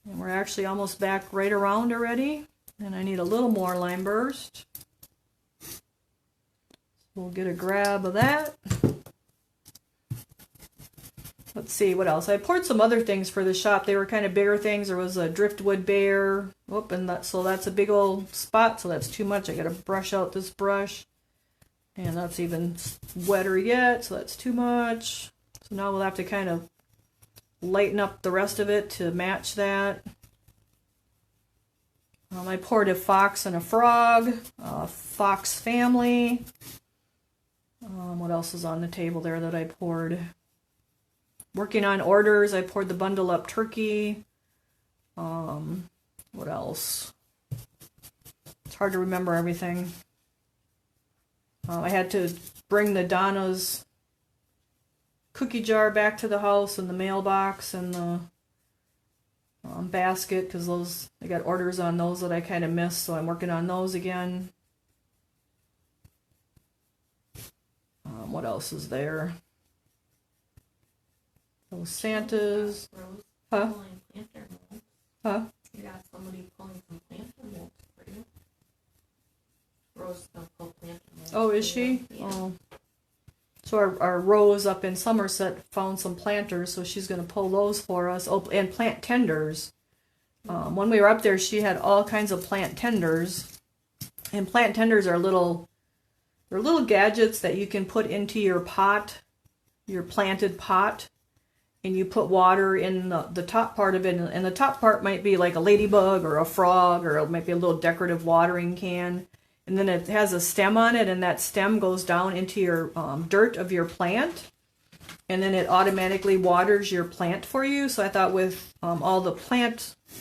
And we're actually almost back right around already. And I need a little more lime burst. So we'll get a grab of that. Let's see, what else? I poured some other things for the shop. They were kind of bigger things. There was a driftwood bear. Whoop, and so that's a big old spot, so that's too much. I gotta brush out this brush. And that's even wetter yet, so that's too much. So now we'll have to kind of lighten up the rest of it to match that. I poured a fox and a frog, a fox family. What else is on the table there that I poured? Working on orders, I poured the bundle up turkey. What else? It's hard to remember everything. I had to bring the Donna's cookie jar back to the house, and the mailbox, and the basket, because I got orders on those that I kind of missed, so I'm working on those again. What else is there? Those Santas. Huh? Huh? You got somebody pulling some planter molds for you. Rose gonna pull planter molds. Oh, is she? Yeah. Oh. So our Rose up in Somerset found some planters, so she's going to pull those for us. Oh, and plant tenders. When we were up there, she had all kinds of plant tenders. And plant tenders are they're little gadgets that you can put into your pot, your planted pot, and you put water in the top part of it. And the top part might be like a ladybug or a frog, or it might be a little decorative watering can. And then it has a stem on it, and that stem goes down into your dirt of your plant. And then it automatically waters your plant for you. So I thought with all the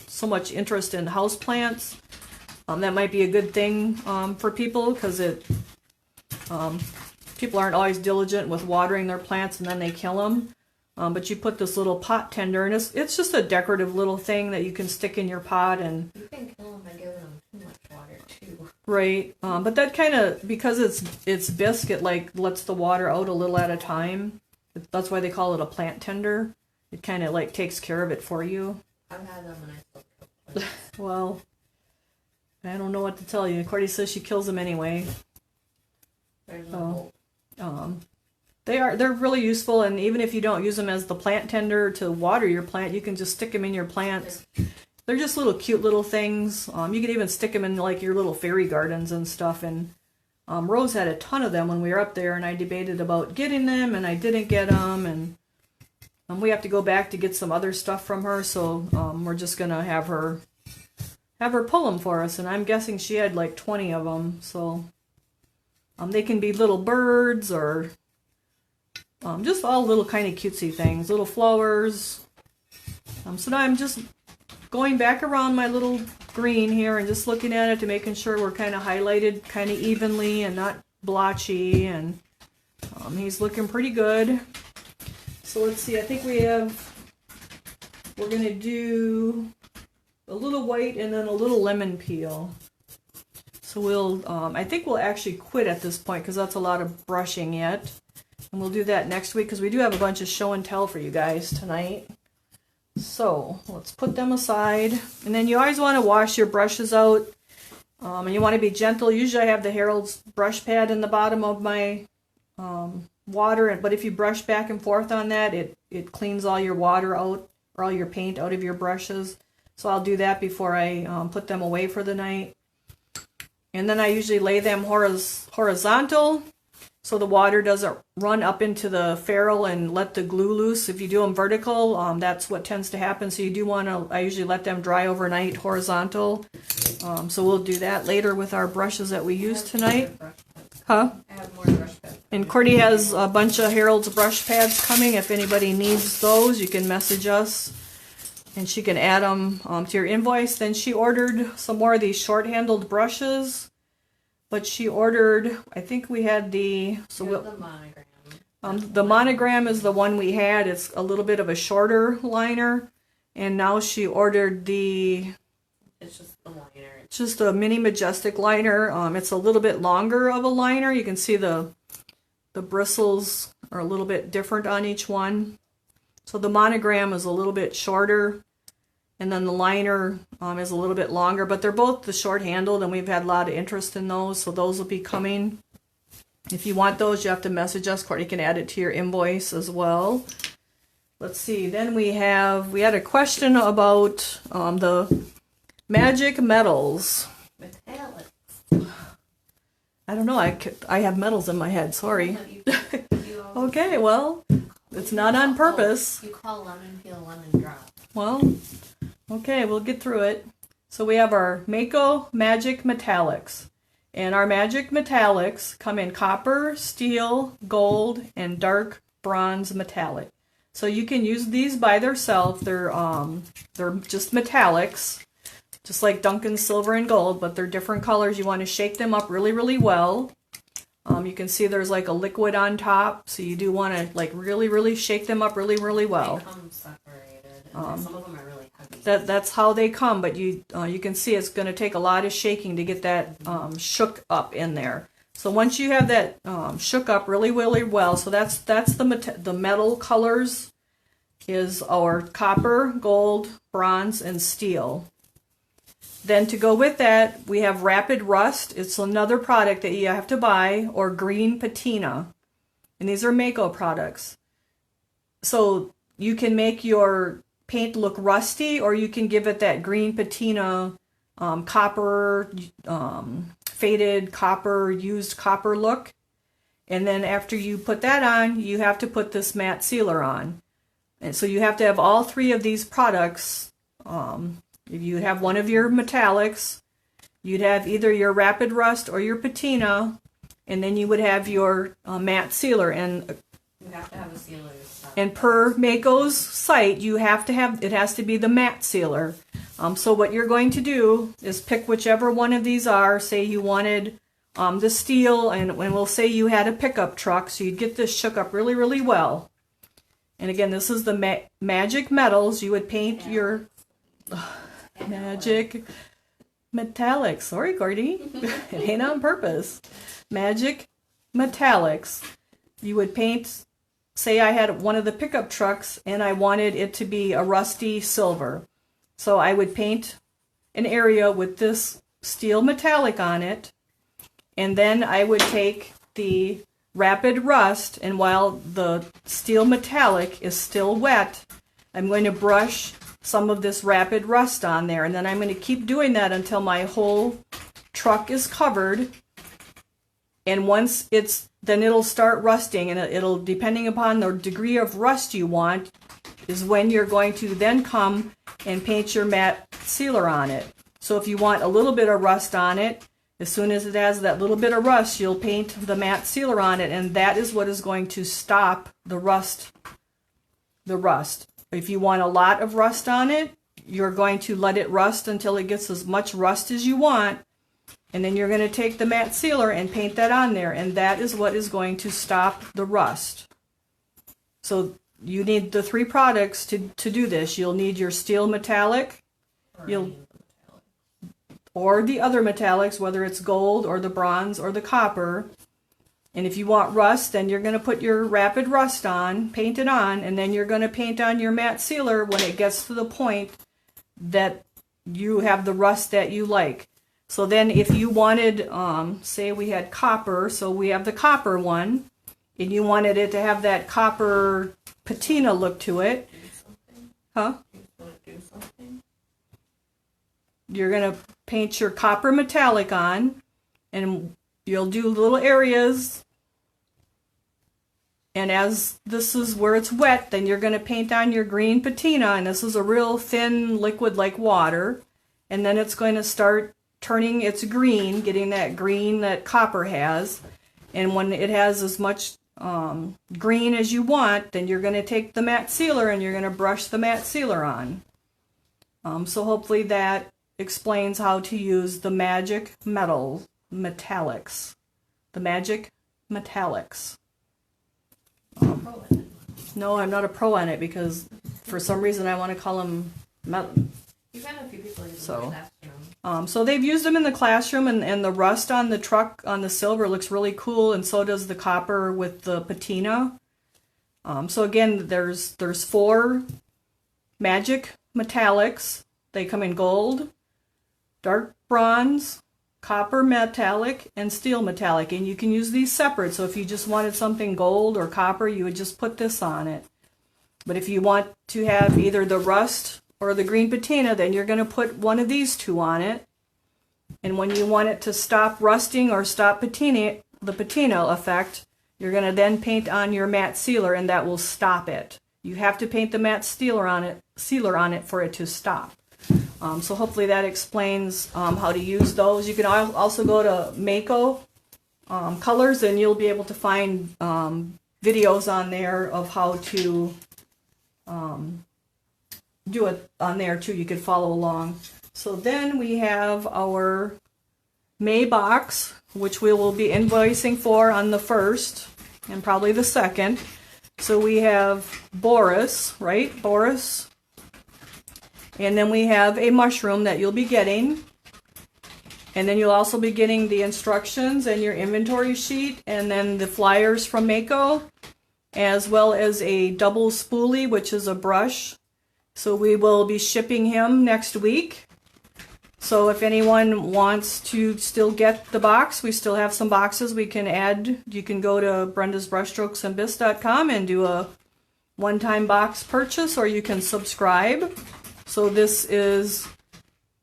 so much interest in house plants, that might be a good thing for people, because people aren't always diligent with watering their plants, and then they kill them. But you put this little pot tender, and it's just a decorative little thing that you can stick in your pot. And you can kill them by giving them too much water too. Right, but that kind of, because it's Bisque, it like lets the water out a little at a time. That's why they call it a plant tender. It kind of like takes care of it for you. I've had them and I still kill them. Well, I don't know what to tell you. Cordy says she kills them anyway. There's no hope. They're really useful, and even if you don't use them as the plant tender to water your plant, you can just stick them in your plants. They're just little cute little things. You can even stick them in like your little fairy gardens and stuff. And Rose had a ton of them when we were up there, and I debated about getting them, and I didn't get them. And we have to go back to get some other stuff from her, so we're just gonna have her pull them for us. And I'm guessing she had like 20 of them. So they can be little birds, or just all little kind of cutesy things, little flowers. So now I'm just going back around my little green here and just looking at it to making sure we're kind of highlighted kind of evenly and not blotchy, and he's looking pretty good. So let's see, I think we're going to do a little white and then a little lemon peel. So I think we'll actually quit at this point because that's a lot of brushing yet. And we'll do that next week because we do have a bunch of show and tell for you guys tonight. So let's put them aside. And then you always want to wash your brushes out. And you want to be gentle. Usually I have the Harold's brush pad in the bottom of my water. But if you brush back and forth on that, it cleans all your water out or all your paint out of your brushes. So I'll do that before I put them away for the night. And then I usually lay them horizontal so the water doesn't run up into the ferrule and let the glue loose. If you do them vertical, that's what tends to happen. So you do want to, I usually let them dry overnight horizontal. So we'll do that later with our brushes that we use tonight. Huh? I have more brush pads. And Courtney has a bunch of Harold's brush pads coming. If anybody needs those, you can message us. And she can add them to your invoice. Then she ordered some more of these short-handled brushes. But she ordered, I think we had the... So the monogram. The monogram is the one we had. It's a little bit of a shorter liner. And now she ordered the... It's just the liner. It's just a mini majestic liner. It's a little bit longer of a liner. You can see the bristles are a little bit different on each one. So the monogram is a little bit shorter, and then the liner is a little bit longer, but they're both the short-handled, and we've had a lot of interest in those, so those will be coming. If you want those, you have to message us. Courtney can add it to your invoice as well. Let's see, then we had a question about the magic metals. Metallics. I don't know, I have metals in my head, sorry. Okay, well... It's not on purpose. You call lemon peel lemon drop. Well, okay, we'll get through it. So we have our Mako Magic Metallics. And our Magic Metallics come in copper, steel, gold, and dark bronze metallic. So you can use these by themselves. They're just metallics, just like Duncan silver and gold, but they're different colors. You want to shake them up really, really well. You can see there's like a liquid on top, so you do want to like really, really shake them up really, really well. They come separated, and some of them are really heavy. That's how they come, but you can see it's going to take a lot of shaking to get that shook up in there. So once you have that shook up really, really well, so that's the metal colors is our copper, gold, bronze, and steel. Then to go with that, we have Rapid Rust. It's another product that you have to buy, or Green Patina. And these are Mako products. So you can make your paint look rusty, or you can give it that green patina, copper, faded copper, used copper look. And then after you put that on, you have to put this matte sealer on. And so you have to have all three of these products. If you have one of your metallics, you'd have either your Rapid Rust or your patina, and then you would have your matte sealer. And you have to have a sealer. And per Mako's site, you have to have, it has to be the matte sealer. So what you're going to do is pick whichever one of these are. Say you wanted the steel, and we'll say you had a pickup truck, so you'd get this shook up really, really well. And again, this is the Magic Metals. You would paint your Magic Metallics. Sorry, Gordy. It ain't on purpose. Magic Metallics. You would paint, say I had one of the pickup trucks and I wanted it to be a rusty silver. So I would paint an area with this steel metallic on it, and then I would take the Rapid Rust, and while the steel metallic is still wet, I'm going to brush some of this Rapid Rust on there, and then I'm going to keep doing that until my whole truck is covered. And once then it'll start rusting, and it'll, depending upon the degree of rust you want, is when you're going to then come and paint your matte sealer on it. So if you want a little bit of rust on it, as soon as it has that little bit of rust, you'll paint the matte sealer on it, and that is what is going to stop the rust. If you want a lot of rust on it, you're going to let it rust until it gets as much rust as you want, And then you're going to take the matte sealer and paint that on there, and that is what is going to stop the rust. So you need the 3 products to do this. You'll need your steel metallic, or the other metallics, whether it's gold or the bronze or the copper. And if you want rust, then you're going to put your rapid rust on, paint it on, and then you're going to paint on your matte sealer when it gets to the point that you have the rust that you like. So then if you wanted, say we had copper, so we have the copper one, and you wanted it to have that copper patina look to it. Huh? You're going to paint your copper metallic on, and you'll do little areas. And as this is where it's wet, then you're going to paint on your green patina, and this is a real thin liquid like water. And then it's going to start turning its green, getting that green that copper has. And when it has as much green as you want, then you're going to take the matte sealer and you're going to brush the matte sealer on. So hopefully that explains how to use the magic metallics. The magic metallics. No, I'm not a pro on it because for some reason I want to call them metal. You've had a few people in the classroom. So they've used them in the classroom, and the rust on the truck on the silver looks really cool, and so does the copper with the patina. So again, there's 4 magic metallics. They come in gold, dark bronze, copper metallic, and steel metallic, and you can use these separate. So if you just wanted something gold or copper, you would just put this on it. But if you want to have either the rust or the green patina, then you're going to put one of these 2 on it. And when you want it to stop rusting or stop the patina effect, you're going to then paint on your matte sealer, and that will stop it. You have to paint the matte sealer on it for it to stop. So hopefully that explains how to use those. You can also go to Mako Colors, and you'll be able to find videos on there of how to do it on there too. You could follow along. So then we have our May box, which we will be invoicing for on the 1st and probably the 2nd. So we have Boris, right? Boris. And then we have a mushroom that you'll be getting. And then you'll also be getting the instructions and your inventory sheet, and then the flyers from Mako, as well as a double spoolie, which is a brush. So we will be shipping him next week. So if anyone wants to still get the box, we still have some boxes we can add. You can go to brendasbrushstrokesandbisque.com and do a one-time box purchase, or you can subscribe. So this is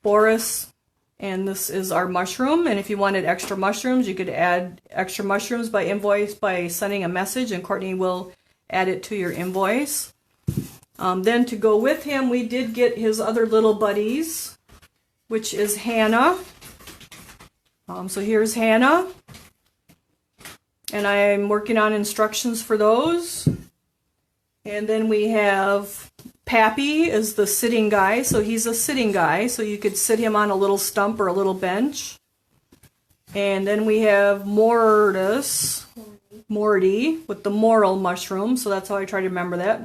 Boris, and this is our mushroom. And if you wanted extra mushrooms, you could add extra mushrooms by invoice by sending a message, and Courtney will add it to your invoice. Then to go with him, we did get his other little buddies, which is Hannah. So here's Hannah. And I'm working on instructions for those. And then we have Pappy is the sitting guy. So he's a sitting guy. So you could sit him on a little stump or a little bench. And then we have Morty with the moral mushroom. So that's how I try to remember that.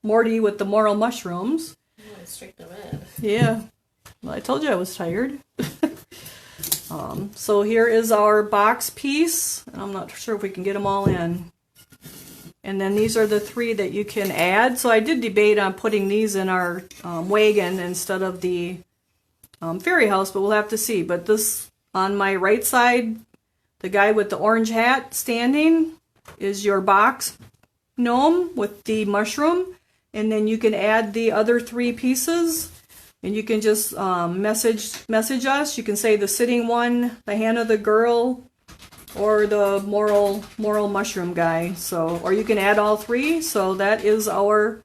Morty with the moral mushrooms. Strict of it. Yeah. Well, I told you I was tired. So here is our box piece. I'm not sure if we can get them all in. And then these are the 3 that you can add. So I did debate on putting these in our wagon instead of the fairy house, but we'll have to see. But this, on my right side, the guy with the orange hat standing is your box gnome with the mushroom. And then you can add the other 3 pieces, and you can just message us. You can say the sitting one, the Hannah the girl, or the moral mushroom guy. So, or you can add all 3. So that is our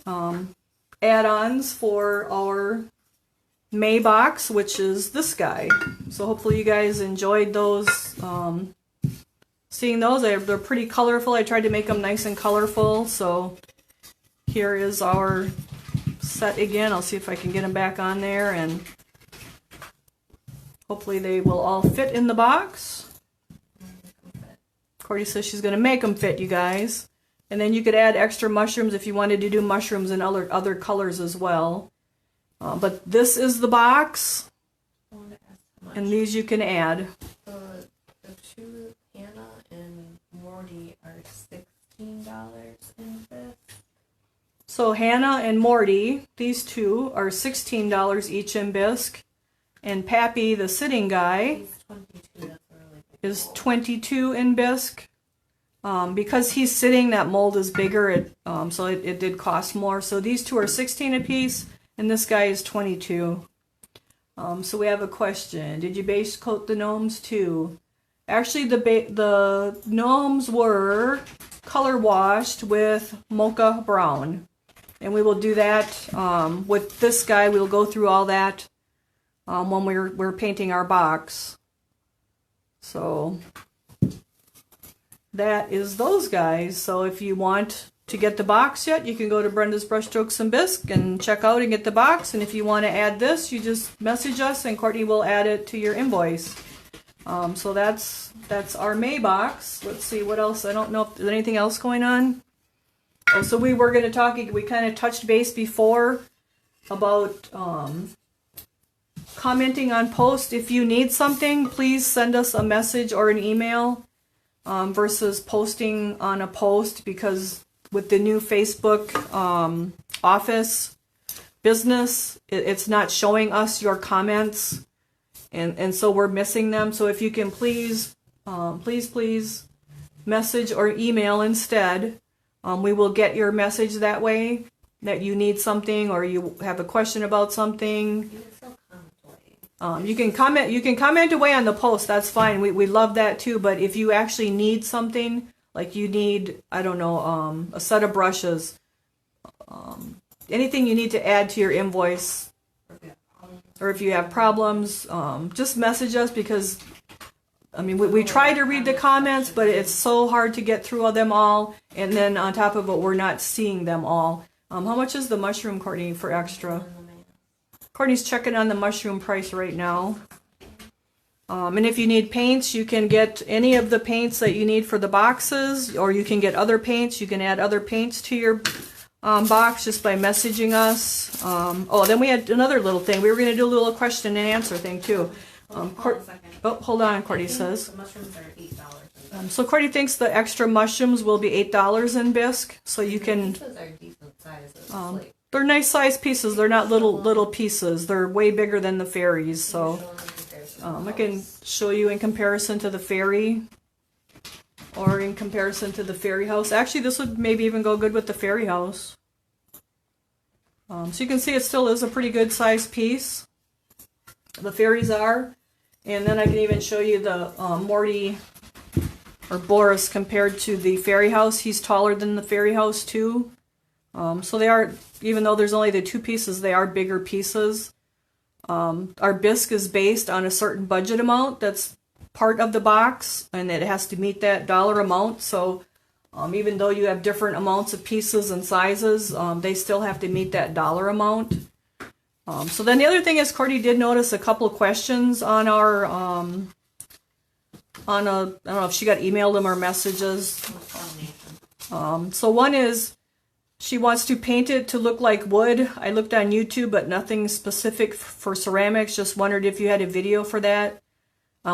add-ons for our May box, which is this guy. So hopefully you guys enjoyed those. Seeing those, they're pretty colorful. I tried to make them nice and colorful. So here is our set again. I'll see if I can get them back on there. And Hopefully they will all fit in the box. Cordy says she's going to make them fit, you guys. And then you could add extra mushrooms if you wanted to do mushrooms in other colors as well. But this is the box. And these you can add. The two Hannah and Morty are $16 in this. So Hannah and Morty, these two, are $16 each in Bisque. And Pappy, the sitting guy, is $22 in Bisque. Because he's sitting, that mold is bigger, so it did cost more. So these two are $16 a piece, and this guy is $22. So we have a question. Did you base coat the gnomes too? Actually, the gnomes were color washed with mocha brown. And we will do that with this guy. We'll go through all that when we're painting our box. So that is those guys. So if you want to get the box yet, you can go to Brenda's Brushstrokes and Bisque and check out and get the box. And if you want to add this, you just message us and Courtney will add it to your invoice. So that's our May box. Let's see what else. I don't know if there's anything else going on. Oh, so we were going to talk, we kind of touched base before about commenting on posts. If you need something, please send us a message or an email versus posting on a post, because with the new Facebook Office business, it's not showing us your comments, and so we're missing them. So if you can please message or email instead. We will get your message that way, that you need something or you have a question about something. You can comment away on the post. That's fine. We love that too. But if you actually need something, like you need, I don't know, a set of brushes, anything you need to add to your invoice, or if you have problems, just message us, because I mean, we try to read the comments, but it's so hard to get through them all. And then on top of it, we're not seeing them all. How much is the mushroom, Courtney, for extra? Courtney's checking on the mushroom price right now. And if you need paints, you can get any of the paints that you need for the boxes, or you can get other paints. You can add other paints to your box just by messaging us. Oh, then we had another little thing. We were going to do a little question and answer thing too. Hold on, Courtney says. The mushrooms are $8. So Courtney thinks the extra mushrooms will be $8 in Bisque. So you can. These are decent sizes. They're nice size pieces. They're not little pieces. They're way bigger than the Fairies. So I can show you in comparison to the Fairy, or in comparison to the Fairy House. Actually, this would maybe even go good with the Fairy House. So you can see it still is a pretty good size piece. The Fairies are. And then I can even show you the Morty or Boris compared to the Fairy House. He's taller than the Fairy House too. So they are, even though there's only the two pieces, they are bigger pieces. Our Bisque is based on a certain budget amount that's part of the box, and it has to meet that dollar amount. So even though you have different amounts of pieces and sizes, they still have to meet that dollar amount. So then the other thing is, Courtney did notice a couple of questions on our, I don't know if she got emailed them or messages. So one is, she wants to paint it to look like wood. I looked on YouTube, but nothing specific for ceramics. Just wondered if you had a video for that.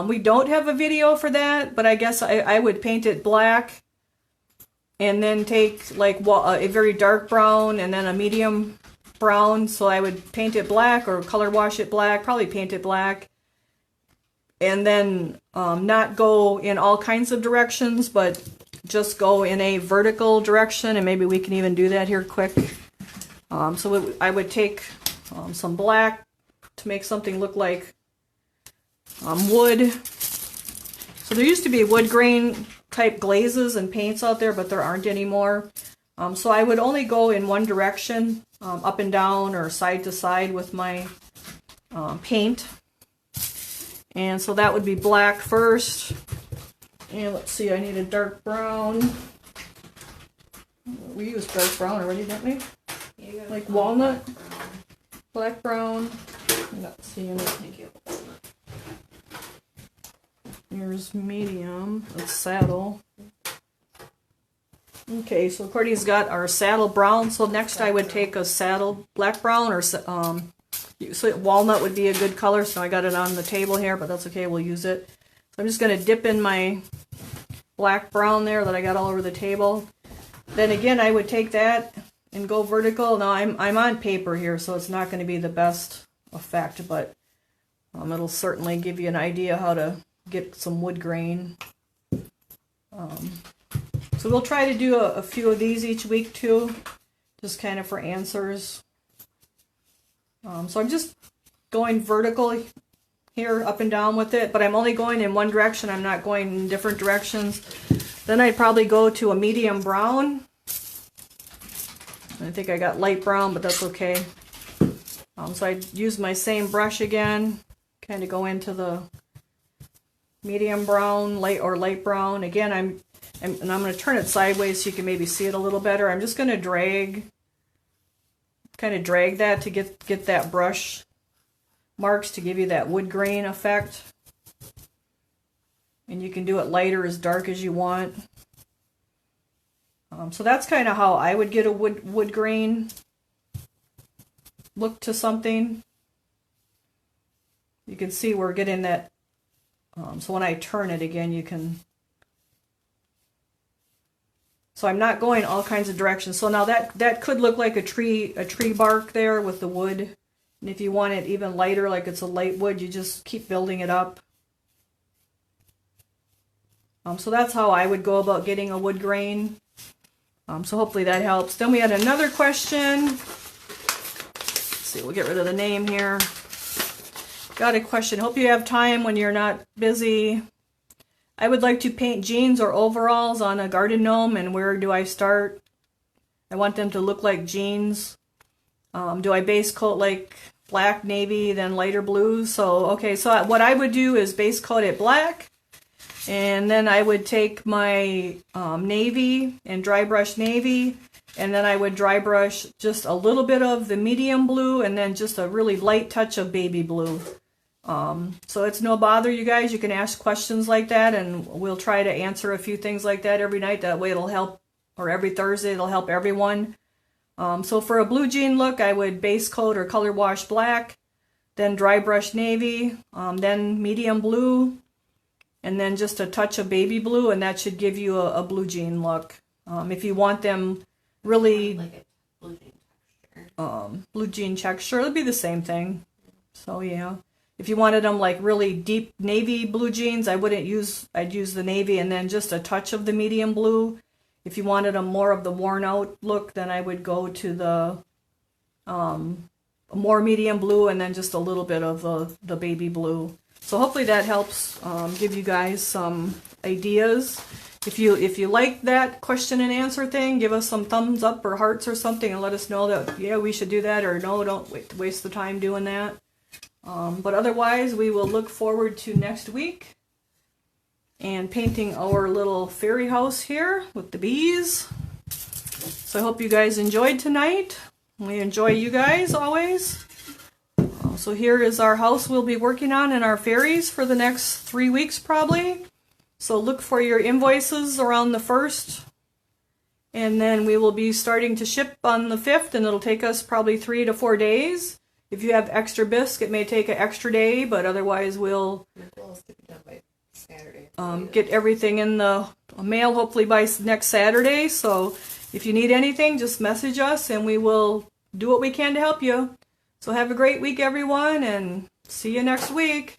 We don't have a video for that, but I guess I would paint it black, and then take like a very dark brown and then a medium brown. So I would paint it black or color wash it black, probably paint it black, and then not go in all kinds of directions, but just go in a vertical direction. And maybe we can even do that here quick. So I would take some black to make something look like wood. So there used to be wood grain type glazes and paints out there, but there aren't anymore. So I would only go in one direction, up and down or side to side with my paint. And so that would be black first. And let's see, I need a dark brown. We used dark brown already, didn't we? Yeah, like walnut, black brown. Let's see, Here's medium. It's saddle. Okay, so Courtney's got our saddle brown. So next I would take a saddle black brown, or so walnut would be a good color. So I got it on the table here, but that's okay. We'll use it. So I'm just going to dip in my black brown there that I got all over the table. Then again, I would take that and go vertical. Now I'm on paper here, so it's not going to be the best effect, but it'll certainly give you an idea how to get some wood grain. So we'll try to do a few of these each week too, just kind of for answers. So I'm just going vertical here, up and down with it, but I'm only going in one direction. I'm not going in different directions. Then I'd probably go to a medium brown. I think I got light brown, but that's okay. So I'd use my same brush again, kind of go into the medium brown, light brown. Again, I'm going to turn it sideways so you can maybe see it a little better. I'm just going to kind of drag that to get that brush marks to give you that wood grain effect. And you can do it light or as dark as you want. So that's kind of how I would get a wood grain look to something. You can see we're getting that. So when I turn it again, you can. So I'm not going all kinds of directions. So now that could look like a tree bark there with the wood. And if you want it even lighter, like it's a light wood, you just keep building it up. So that's how I would go about getting a wood grain. So hopefully that helps. Then we had another question. Let's see, we'll get rid of the name here. Got a question. Hope you have time when you're not busy. I would like to paint jeans or overalls on a garden gnome, and where do I start? I want them to look like jeans. Do I base coat like black, navy, then lighter blues? So, okay, so what I would do is base coat it black, and then I would take my navy and dry brush navy, and then I would dry brush just a little bit of the medium blue, and then just a really light touch of baby blue. So it's no bother, you guys. You can ask questions like that, and we'll try to answer a few things like that every night. That way it'll help, or every Thursday it'll help everyone. So for a blue jean look, I would base coat or color wash black, then dry brush navy, then medium blue, and then just a touch of baby blue, and that should give you a blue jean look. If you want them really like a blue jean texture. Blue jean texture, it'll be the same thing. So yeah. If you wanted them like really deep navy blue jeans, I'd use the navy and then just a touch of the medium blue. If you wanted them more of the worn out look, then I would go to the more medium blue and then just a little bit of the baby blue. So hopefully that helps give you guys some ideas. If you like that question and answer thing, give us some thumbs up or hearts or something and let us know that, yeah, we should do that, or no, don't waste the time doing that. But otherwise, we will look forward to next week and painting our little fairy house here with the bees. So I hope you guys enjoyed tonight. We enjoy you guys always. So here is our house we'll be working on in our fairies for the next 3 weeks probably. So look for your invoices around the 1st. And then we will be starting to ship on the 5th, and it'll take us probably 3 to 4 days. If you have extra bisque, it may take an extra day, but otherwise we'll get everything in the mail hopefully by next Saturday. So if you need anything, just message us and we will do what we can to help you. So have a great week, everyone, and see you next week.